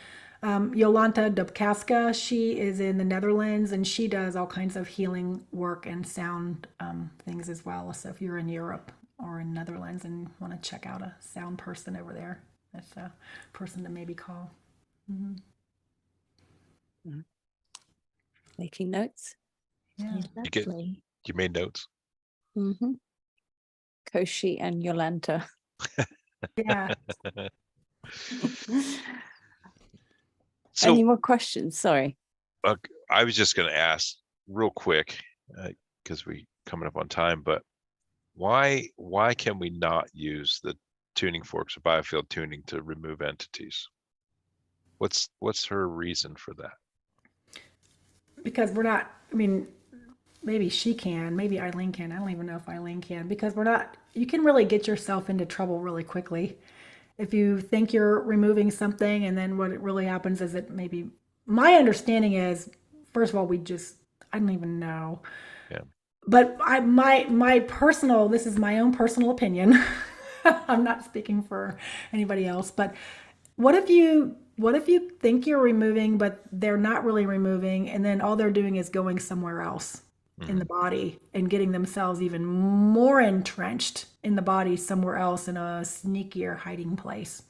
[SPEAKER 4] Jolanta Dubkaska, she is in the Netherlands, and she does all kinds of healing work and sound things as well. So if you're in Europe or in Netherlands and want to check out a sound person over there, that's a person to maybe call.
[SPEAKER 1] Making notes.
[SPEAKER 4] Yeah.
[SPEAKER 2] You made notes?
[SPEAKER 1] Koshi and Yolanta.
[SPEAKER 4] Yeah.
[SPEAKER 2] So,
[SPEAKER 1] any more questions? Sorry.
[SPEAKER 2] I was just going to ask real quick because we coming up on time, but why can we not use the tuning forks or Biofield Tuning to remove entities? What's her reason for that?
[SPEAKER 4] Because we're not, I mean, maybe she can, maybe Eileen can. I don't even know if Eileen can, because you can really get yourself into trouble really quickly. If you think you're removing something and then what really happens is that maybe, my understanding is, first of all, I don't even know.
[SPEAKER 2] Yeah.
[SPEAKER 4] But this is my own personal opinion. I'm not speaking for anybody else, but what if you think you're removing, but they're not really removing, and then all they're doing is going somewhere else in the body and getting themselves even more entrenched in the body somewhere else in a sneakier hiding place.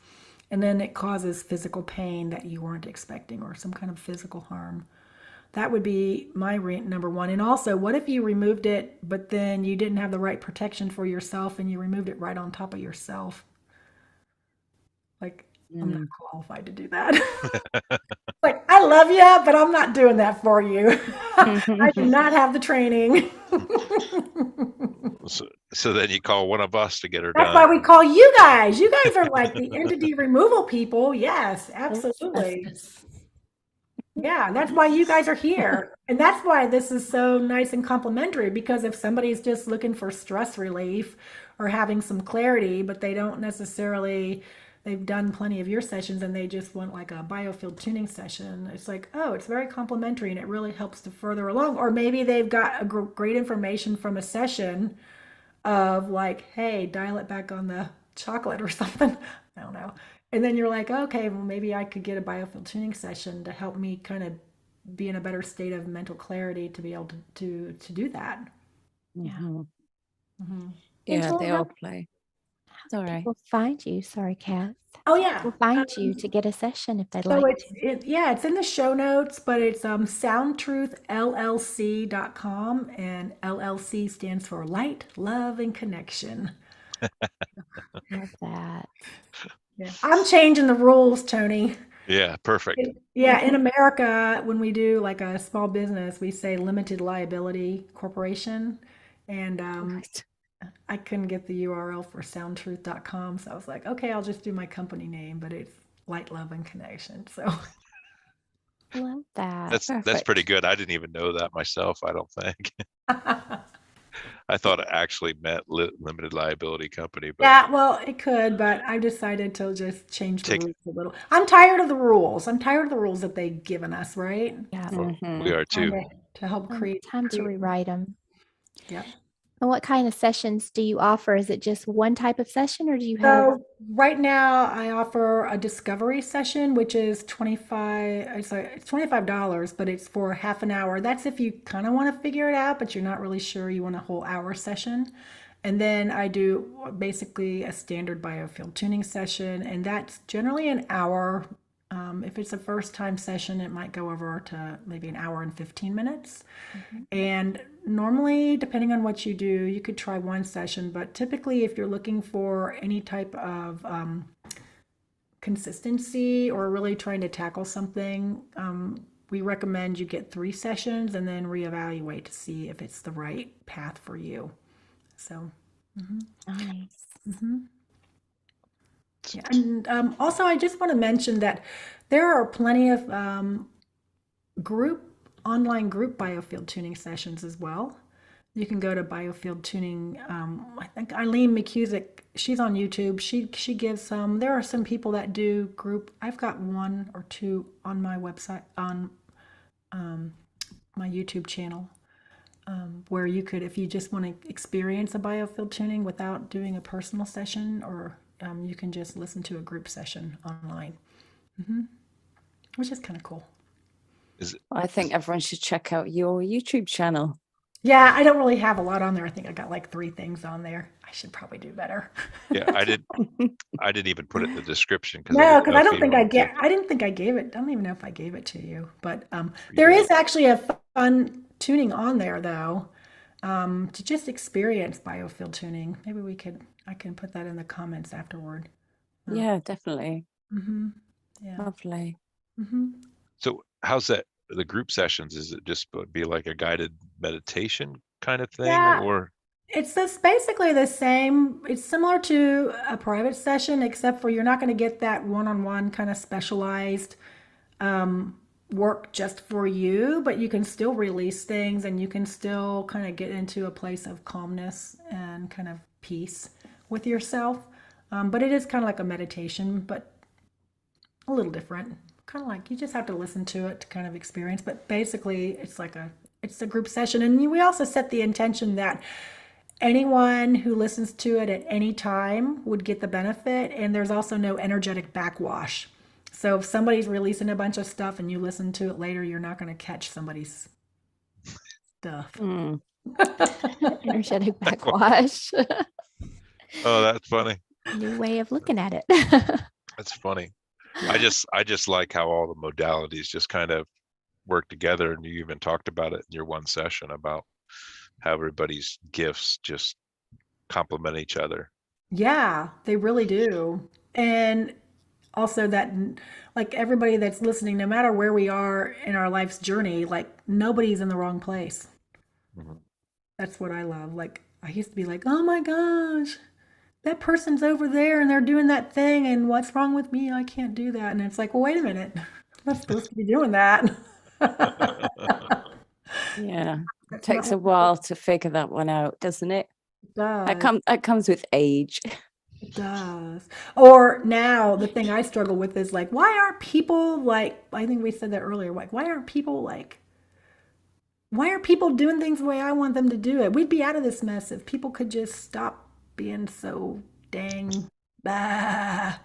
[SPEAKER 4] And then it causes physical pain that you weren't expecting or some kind of physical harm. That would be my number one. And also, what if you removed it, but then you didn't have the right protection for yourself and you removed it right on top of yourself? Like, I'm not qualified to do that. Like, I love you, but I'm not doing that for you. I do not have the training.
[SPEAKER 2] So then you call one of us to get her
[SPEAKER 4] That's
[SPEAKER 2] done.
[SPEAKER 4] why we call you guys. You guys are like the entity removal people. Yes, absolutely. Yeah, that's why you guys are here. And that's why this is so nice and complimentary, because if somebody's just looking for stress relief or having some clarity, but they don't necessarily, they've done plenty of your sessions and they just want like a biofield tuning session, it's like, oh, it's very complimentary and it really helps to further along. Or maybe they've got a great information from a session of like, hey, dial it back on the chocolate or something. I don't know. And then you're like, okay, well, maybe I could get a biofield tuning session to help me kind of be in a better state of mental clarity to be able to do that.
[SPEAKER 3] Yeah.
[SPEAKER 1] Mm-hmm. Yeah, they all play.
[SPEAKER 3] How do people find you? Sorry, Kat.
[SPEAKER 4] Oh yeah,
[SPEAKER 3] people find you to get a session if they'd
[SPEAKER 4] so
[SPEAKER 3] like.
[SPEAKER 4] It's in the show notes, but it's soundtruthllc.com, and LLC stands for Light, Love, and Connection.
[SPEAKER 3] Love that.
[SPEAKER 4] Yeah. I'm changing the rules, Tony.
[SPEAKER 2] Yeah, perfect.
[SPEAKER 4] Yeah, in America, when we do like a small business, we say limited liability corporation, and I couldn't get the URL for soundtruth.com, so I was like, okay, I'll just do my company name, but it's Light, Love, and Connection. So
[SPEAKER 3] love that.
[SPEAKER 2] That's pretty good. I didn't even know that myself, I don't think. I thought it actually meant limited liability company. But
[SPEAKER 4] yeah, well, it could, but I decided to just change the rules a little. I'm tired of the rules. I'm tired of the rules that they've given us, right?
[SPEAKER 3] Yeah.
[SPEAKER 2] We are too.
[SPEAKER 4] To help create.
[SPEAKER 3] Time to rewrite them.
[SPEAKER 4] Yeah.
[SPEAKER 3] And what kind of sessions do you offer? Is it just one type of session, or do you have?
[SPEAKER 4] So right now I offer a discovery session, which is $25, but it's for half an hour. That's if you kind of want to figure it out, but you're not really sure you want a whole hour session. And then I do basically a standard biofield tuning session, and that's generally an hour. If it's a first time session, it might go over to maybe an hour and 15 minutes. And normally, depending on what you do, you could try one session, but typically if you're looking for any type of consistency or really trying to tackle something, we recommend you get 3 sessions and then reevaluate to see if it's the right path for you. So,
[SPEAKER 3] Nice.
[SPEAKER 4] Yeah. And also, I just want to mention that there are plenty of online group biofield tuning sessions as well. You can go to Biofield Tuning. I think Eileen McCusick, she's on YouTube. She gives some. There are some people that do group. I've got 1 or 2 on my website, on my YouTube channel, where you could, if you just want to experience a biofield tuning without doing a personal session, or you can just listen to a group session online, which is kind of cool.
[SPEAKER 1] I think everyone should check out your YouTube channel.
[SPEAKER 4] Yeah, I don't really have a lot on there. I think I got like 3 things on there. I should probably do better.
[SPEAKER 2] Yeah, I didn't even put it in the description because
[SPEAKER 4] I didn't think I gave it. I don't even know if I gave it to you. But there is actually a fun tuning on there though, to just experience biofield tuning. Maybe I can put that in the comments afterward.
[SPEAKER 1] Yeah, definitely.
[SPEAKER 4] Yeah.
[SPEAKER 1] Lovely.
[SPEAKER 2] So how's that, the group sessions? Is it just be like a guided meditation kind of thing?
[SPEAKER 4] Yeah.
[SPEAKER 2] Or
[SPEAKER 4] it's basically the same. It's similar to a private session, except for you're not going to get that one-on-one kind of specialized work just for you, but you can still release things and you can still kind of get into a place of calmness and kind of peace with yourself. But it is kind of like a meditation, but a little different. Kind of like you just have to listen to it to kind of experience. But basically, it's a group session, and we also set the intention that anyone who listens to it at any time would get the benefit, and there's also no energetic backwash. So if somebody's releasing a bunch of stuff and you listen to it later, you're not going to catch somebody's stuff.
[SPEAKER 3] Energetic backwash.
[SPEAKER 2] Oh, that's funny.
[SPEAKER 3] New way of looking at it.
[SPEAKER 2] That's funny. I just like how all the modalities just kind of work together, and you even talked about it in your one session about how everybody's gifts just complement each other.
[SPEAKER 4] Yeah, they really do. And also that like everybody that's listening, no matter where we are in our life's journey, like nobody's in the wrong place.
[SPEAKER 2] Mhm.
[SPEAKER 4] That's what I love. Like I used to be like, oh my gosh, that person's over there and they're doing that thing and what's wrong with me? I can't do that. And it's like, well, wait a minute. I'm not supposed to be doing that.
[SPEAKER 1] Yeah. It
[SPEAKER 4] That's
[SPEAKER 1] takes
[SPEAKER 4] not
[SPEAKER 1] a while to figure that one out, doesn't it?
[SPEAKER 4] what it does.
[SPEAKER 1] That comes with age.
[SPEAKER 4] It does. Or now the thing I struggle with is like, why aren't people like, I think we said that earlier, like, why aren't people doing things the way I want them to do it? We'd be out of this mess if people could just stop being so dang bah.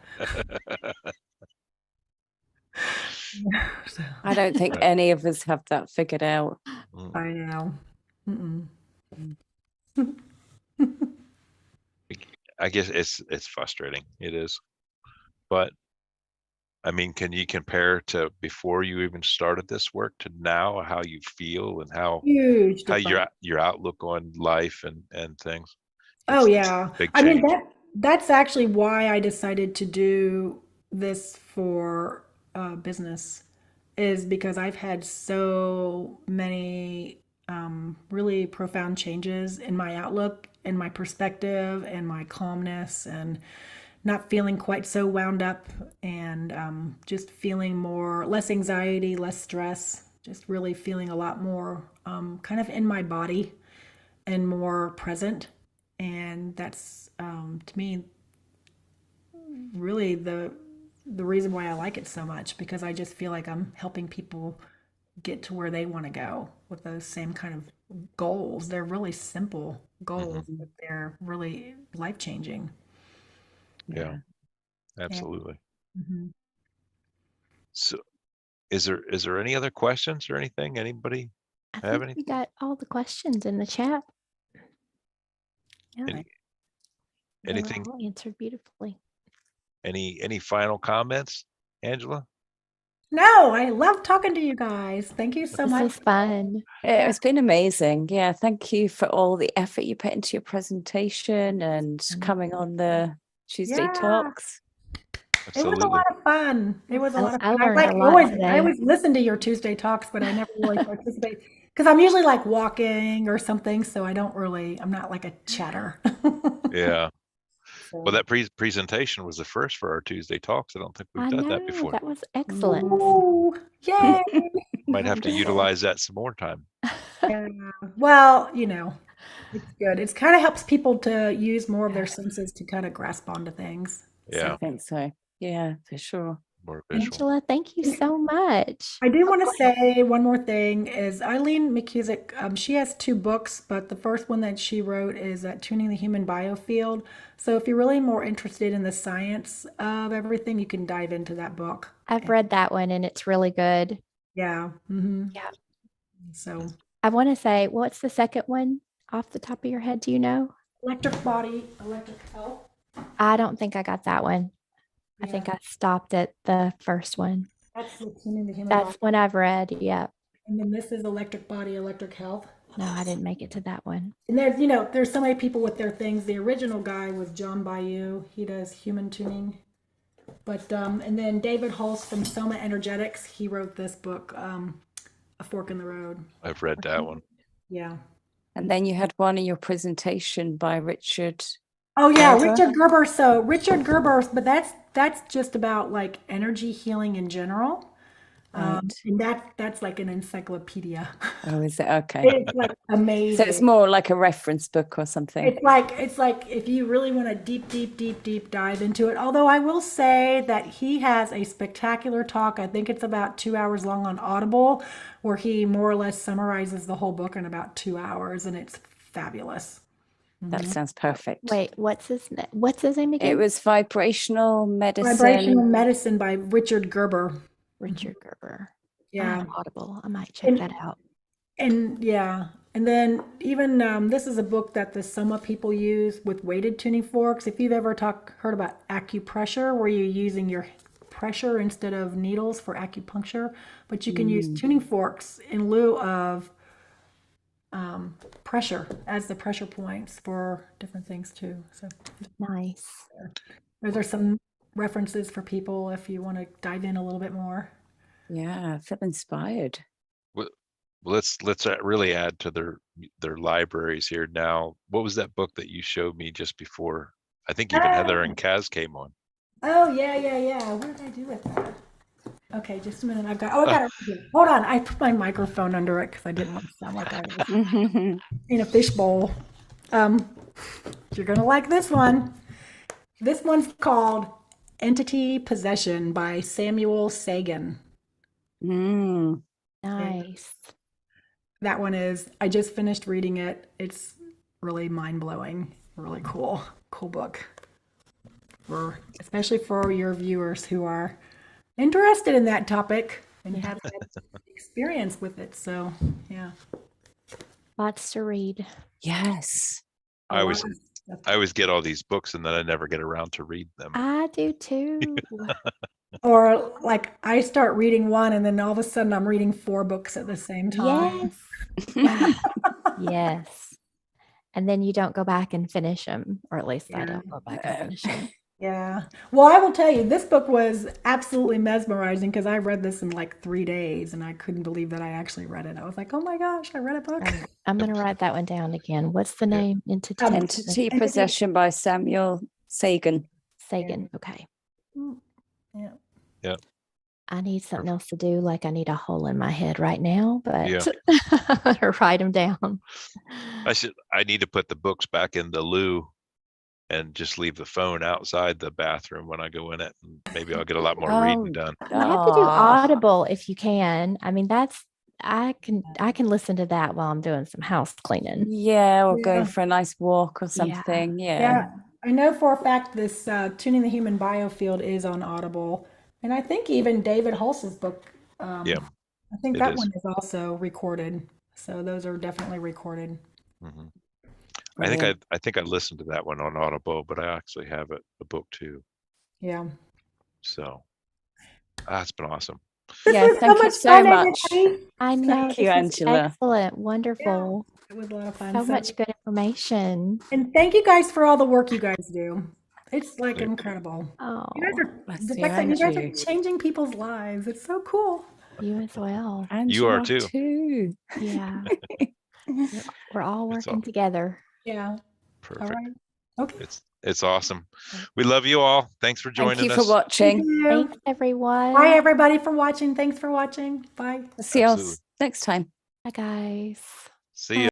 [SPEAKER 4] So,
[SPEAKER 1] I don't think
[SPEAKER 2] Right.
[SPEAKER 1] any of us have that figured out.
[SPEAKER 2] Mm.
[SPEAKER 4] I know. Mm-mm.
[SPEAKER 2] I guess it's frustrating. It is. But I mean, can you compare to before you even started this work to now, how you feel and how
[SPEAKER 4] Huge
[SPEAKER 2] how
[SPEAKER 4] difference.
[SPEAKER 2] your outlook on life and things?
[SPEAKER 4] Oh
[SPEAKER 2] It's
[SPEAKER 4] yeah.
[SPEAKER 2] big
[SPEAKER 4] I mean
[SPEAKER 2] change.
[SPEAKER 4] that's actually why I decided to do this for business is because I've had so many really profound changes in my outlook and my perspective and my calmness and not feeling quite so wound up and just feeling more less anxiety, less stress, just really feeling a lot more kind of in my body and more present. And that's to me really the reason why I like it so much because I just feel like I'm helping people get to where they want to go with those same kind of goals. They're really simple
[SPEAKER 2] Hmm.
[SPEAKER 4] goals, but they're really life changing.
[SPEAKER 2] Yeah,
[SPEAKER 4] Yeah.
[SPEAKER 2] absolutely.
[SPEAKER 4] hmm
[SPEAKER 2] So is there any other questions or anything? Anybody
[SPEAKER 3] I
[SPEAKER 2] have
[SPEAKER 3] think we
[SPEAKER 2] anything?
[SPEAKER 3] got all the questions in the chat. Yeah,
[SPEAKER 2] Any,
[SPEAKER 3] they were
[SPEAKER 2] anything?
[SPEAKER 3] all answered beautifully.
[SPEAKER 2] Any final comments, Angela?
[SPEAKER 4] No, I love talking to you guys. Thank you so
[SPEAKER 3] This
[SPEAKER 4] much.
[SPEAKER 3] was fun.
[SPEAKER 4] Yeah.
[SPEAKER 1] It's been amazing. Yeah. Thank you for all the effort you put into your presentation and coming on the Tuesday
[SPEAKER 4] Yeah.
[SPEAKER 1] talks.
[SPEAKER 4] It was a
[SPEAKER 2] Absolutely.
[SPEAKER 4] lot of fun. It was a lot of
[SPEAKER 3] I
[SPEAKER 4] fun.
[SPEAKER 3] learned a lot
[SPEAKER 4] I
[SPEAKER 3] today.
[SPEAKER 4] always listen to your Tuesday talks, but I never really participate because I'm usually like walking or something, so I'm not like a chatter.
[SPEAKER 2] Yeah. Well,
[SPEAKER 4] So,
[SPEAKER 2] that presentation was the first for our Tuesday talks. I don't think we've
[SPEAKER 3] I
[SPEAKER 2] done that
[SPEAKER 3] know
[SPEAKER 2] before.
[SPEAKER 3] that was excellent.
[SPEAKER 4] ooh, yay!
[SPEAKER 2] Might have to utilize that some more time.
[SPEAKER 4] Yeah. Well, it's good. It's kind of helps people to use more of their senses to kind of grasp onto things.
[SPEAKER 1] I
[SPEAKER 2] Yeah,
[SPEAKER 1] think so. Yeah, for sure.
[SPEAKER 2] more visual.
[SPEAKER 3] Angela, thank you so much.
[SPEAKER 4] I do want to say one more thing is Eileen McCusick, she has two books, but the first one that she wrote is Tuning the Human Biofield. So if you're really more interested in the science of everything, you can dive into that book.
[SPEAKER 3] I've read that one and it's really good.
[SPEAKER 4] Yeah.
[SPEAKER 3] Yeah.
[SPEAKER 4] So
[SPEAKER 3] I want to say, what's the second one off the top of your head? Do you know?
[SPEAKER 4] electric body, electric health.
[SPEAKER 3] I don't think I got that one. I think I stopped at the first one.
[SPEAKER 4] That's the Tuning the Human
[SPEAKER 3] That's
[SPEAKER 4] Body.
[SPEAKER 3] one I've read. Yeah.
[SPEAKER 4] And then this is electric body, electric health.
[SPEAKER 3] No, I didn't make it to that one.
[SPEAKER 4] And there's so many people with their things. The original guy was John Bayou. He does human tuning. But and then David Hulse from SomaEnergetics, he wrote this book, A Fork in the Road.
[SPEAKER 2] I've read that one.
[SPEAKER 4] Yeah.
[SPEAKER 1] And then you had one in your presentation by Richard.
[SPEAKER 4] Oh yeah,
[SPEAKER 1] Gerber.
[SPEAKER 4] Richard Gerber. So Richard Gerber, but that's just about like energy healing in general.
[SPEAKER 1] Right.
[SPEAKER 4] And that's like an encyclopedia.
[SPEAKER 1] Oh, is it? Okay.
[SPEAKER 4] It's like amazing.
[SPEAKER 1] So it's more like a reference book or something.
[SPEAKER 4] It's like if you really want to deep dive into it. Although I will say that he has a spectacular talk. I think it's about 2 hours long on Audible, where he more or less summarizes the whole book in about 2 hours, and it's fabulous.
[SPEAKER 1] That sounds perfect.
[SPEAKER 3] Wait, what's his name again?
[SPEAKER 1] It was Vibrational Medicine.
[SPEAKER 4] Vibrational Medicine by Richard Gerber.
[SPEAKER 3] Richard Gerber.
[SPEAKER 4] Yeah.
[SPEAKER 3] Audible. I might check that out.
[SPEAKER 4] And yeah, And then even this is a book that the Soma people use with weighted tuning forks. If you've ever heard about acupressure, where you're using your pressure instead of needles for acupuncture, but you can use tuning forks in lieu of pressure as the pressure points for different things too. So
[SPEAKER 3] Nice.
[SPEAKER 4] those are some references for people if you want to dive in a little bit more.
[SPEAKER 1] Yeah, I feel inspired.
[SPEAKER 2] Let's really add to their libraries here now. What was that book that you showed me just before? I think even Heather and Kaz came on.
[SPEAKER 4] Oh yeah. What did I do with that? Okay, just a minute. I got it right here. Hold on. I put my microphone under it because I didn't want to sound like I was in a fishbowl. You're gonna like this one. This one's called Entity Possession by Samuel Sagan.
[SPEAKER 3] Nice.
[SPEAKER 4] That one is, I just finished reading it. It's really mind-blowing, really cool book. Especially for your viewers who are interested in that topic and have that experience with it. So, yeah.
[SPEAKER 3] Lots to read.
[SPEAKER 1] Yes.
[SPEAKER 2] I always get all these books and then I never get around to read them.
[SPEAKER 3] I do too.
[SPEAKER 4] Or like I start reading one and then all of a sudden I'm reading 4 books at the same time.
[SPEAKER 3] Yes. Yes. And then you don't go back and finish them, or at least I don't go back and finish them.
[SPEAKER 4] Yeah. Well, I will tell you, this book was absolutely mesmerizing because I read this in like 3 days and I couldn't believe that I actually read it. I was like, oh my gosh, I read a book.
[SPEAKER 3] I'm going to write that one down again. What's the name?
[SPEAKER 1] Entity Possession by Samuel Sagan.
[SPEAKER 3] Sagan. Okay.
[SPEAKER 2] Yeah.
[SPEAKER 3] I need something else to do. Like I need a hole in my head right now, but
[SPEAKER 2] Yeah.
[SPEAKER 3] I'm going to write them down.
[SPEAKER 2] I need to put the books back in the loo and just leave the phone outside the bathroom when I go in it. And maybe I'll get a lot more reading done.
[SPEAKER 3] You have to do Audible if you can. I mean, I can listen to that while I'm doing some house cleaning.
[SPEAKER 1] Yeah, or go for a nice walk or something. Yeah.
[SPEAKER 4] I know for a fact this Tuning the Human Biofield is on Audible. And I think even David Hulse's book, I think that one is also recorded. So those are definitely recorded.
[SPEAKER 2] Mm-hmm. I think I listened to that one on Audible, but I actually have the book too.
[SPEAKER 4] Yeah.
[SPEAKER 2] So that's been awesome.
[SPEAKER 1] Yeah, thank you so much.
[SPEAKER 3] I know.
[SPEAKER 1] Thank you, Angela.
[SPEAKER 3] Excellent. Wonderful.
[SPEAKER 4] Yeah, it was a lot of fun.
[SPEAKER 3] So much good information.
[SPEAKER 4] And thank you guys for all the work you guys do. It's like incredible.
[SPEAKER 3] Oh,
[SPEAKER 4] you guys are changing people's lives. It's so cool.
[SPEAKER 3] You as well.
[SPEAKER 1] And
[SPEAKER 2] you are too.
[SPEAKER 3] Yeah. We're all working together.
[SPEAKER 4] Yeah.
[SPEAKER 2] Perfect.
[SPEAKER 4] All right. Okay.
[SPEAKER 2] It's awesome. We love you all. Thanks for joining us.
[SPEAKER 1] Thank you for watching.
[SPEAKER 3] Thanks, everyone.
[SPEAKER 4] Bye, everybody, for watching. Thanks for watching. Bye.
[SPEAKER 1] See you next time.
[SPEAKER 3] Bye, guys.
[SPEAKER 2] See you.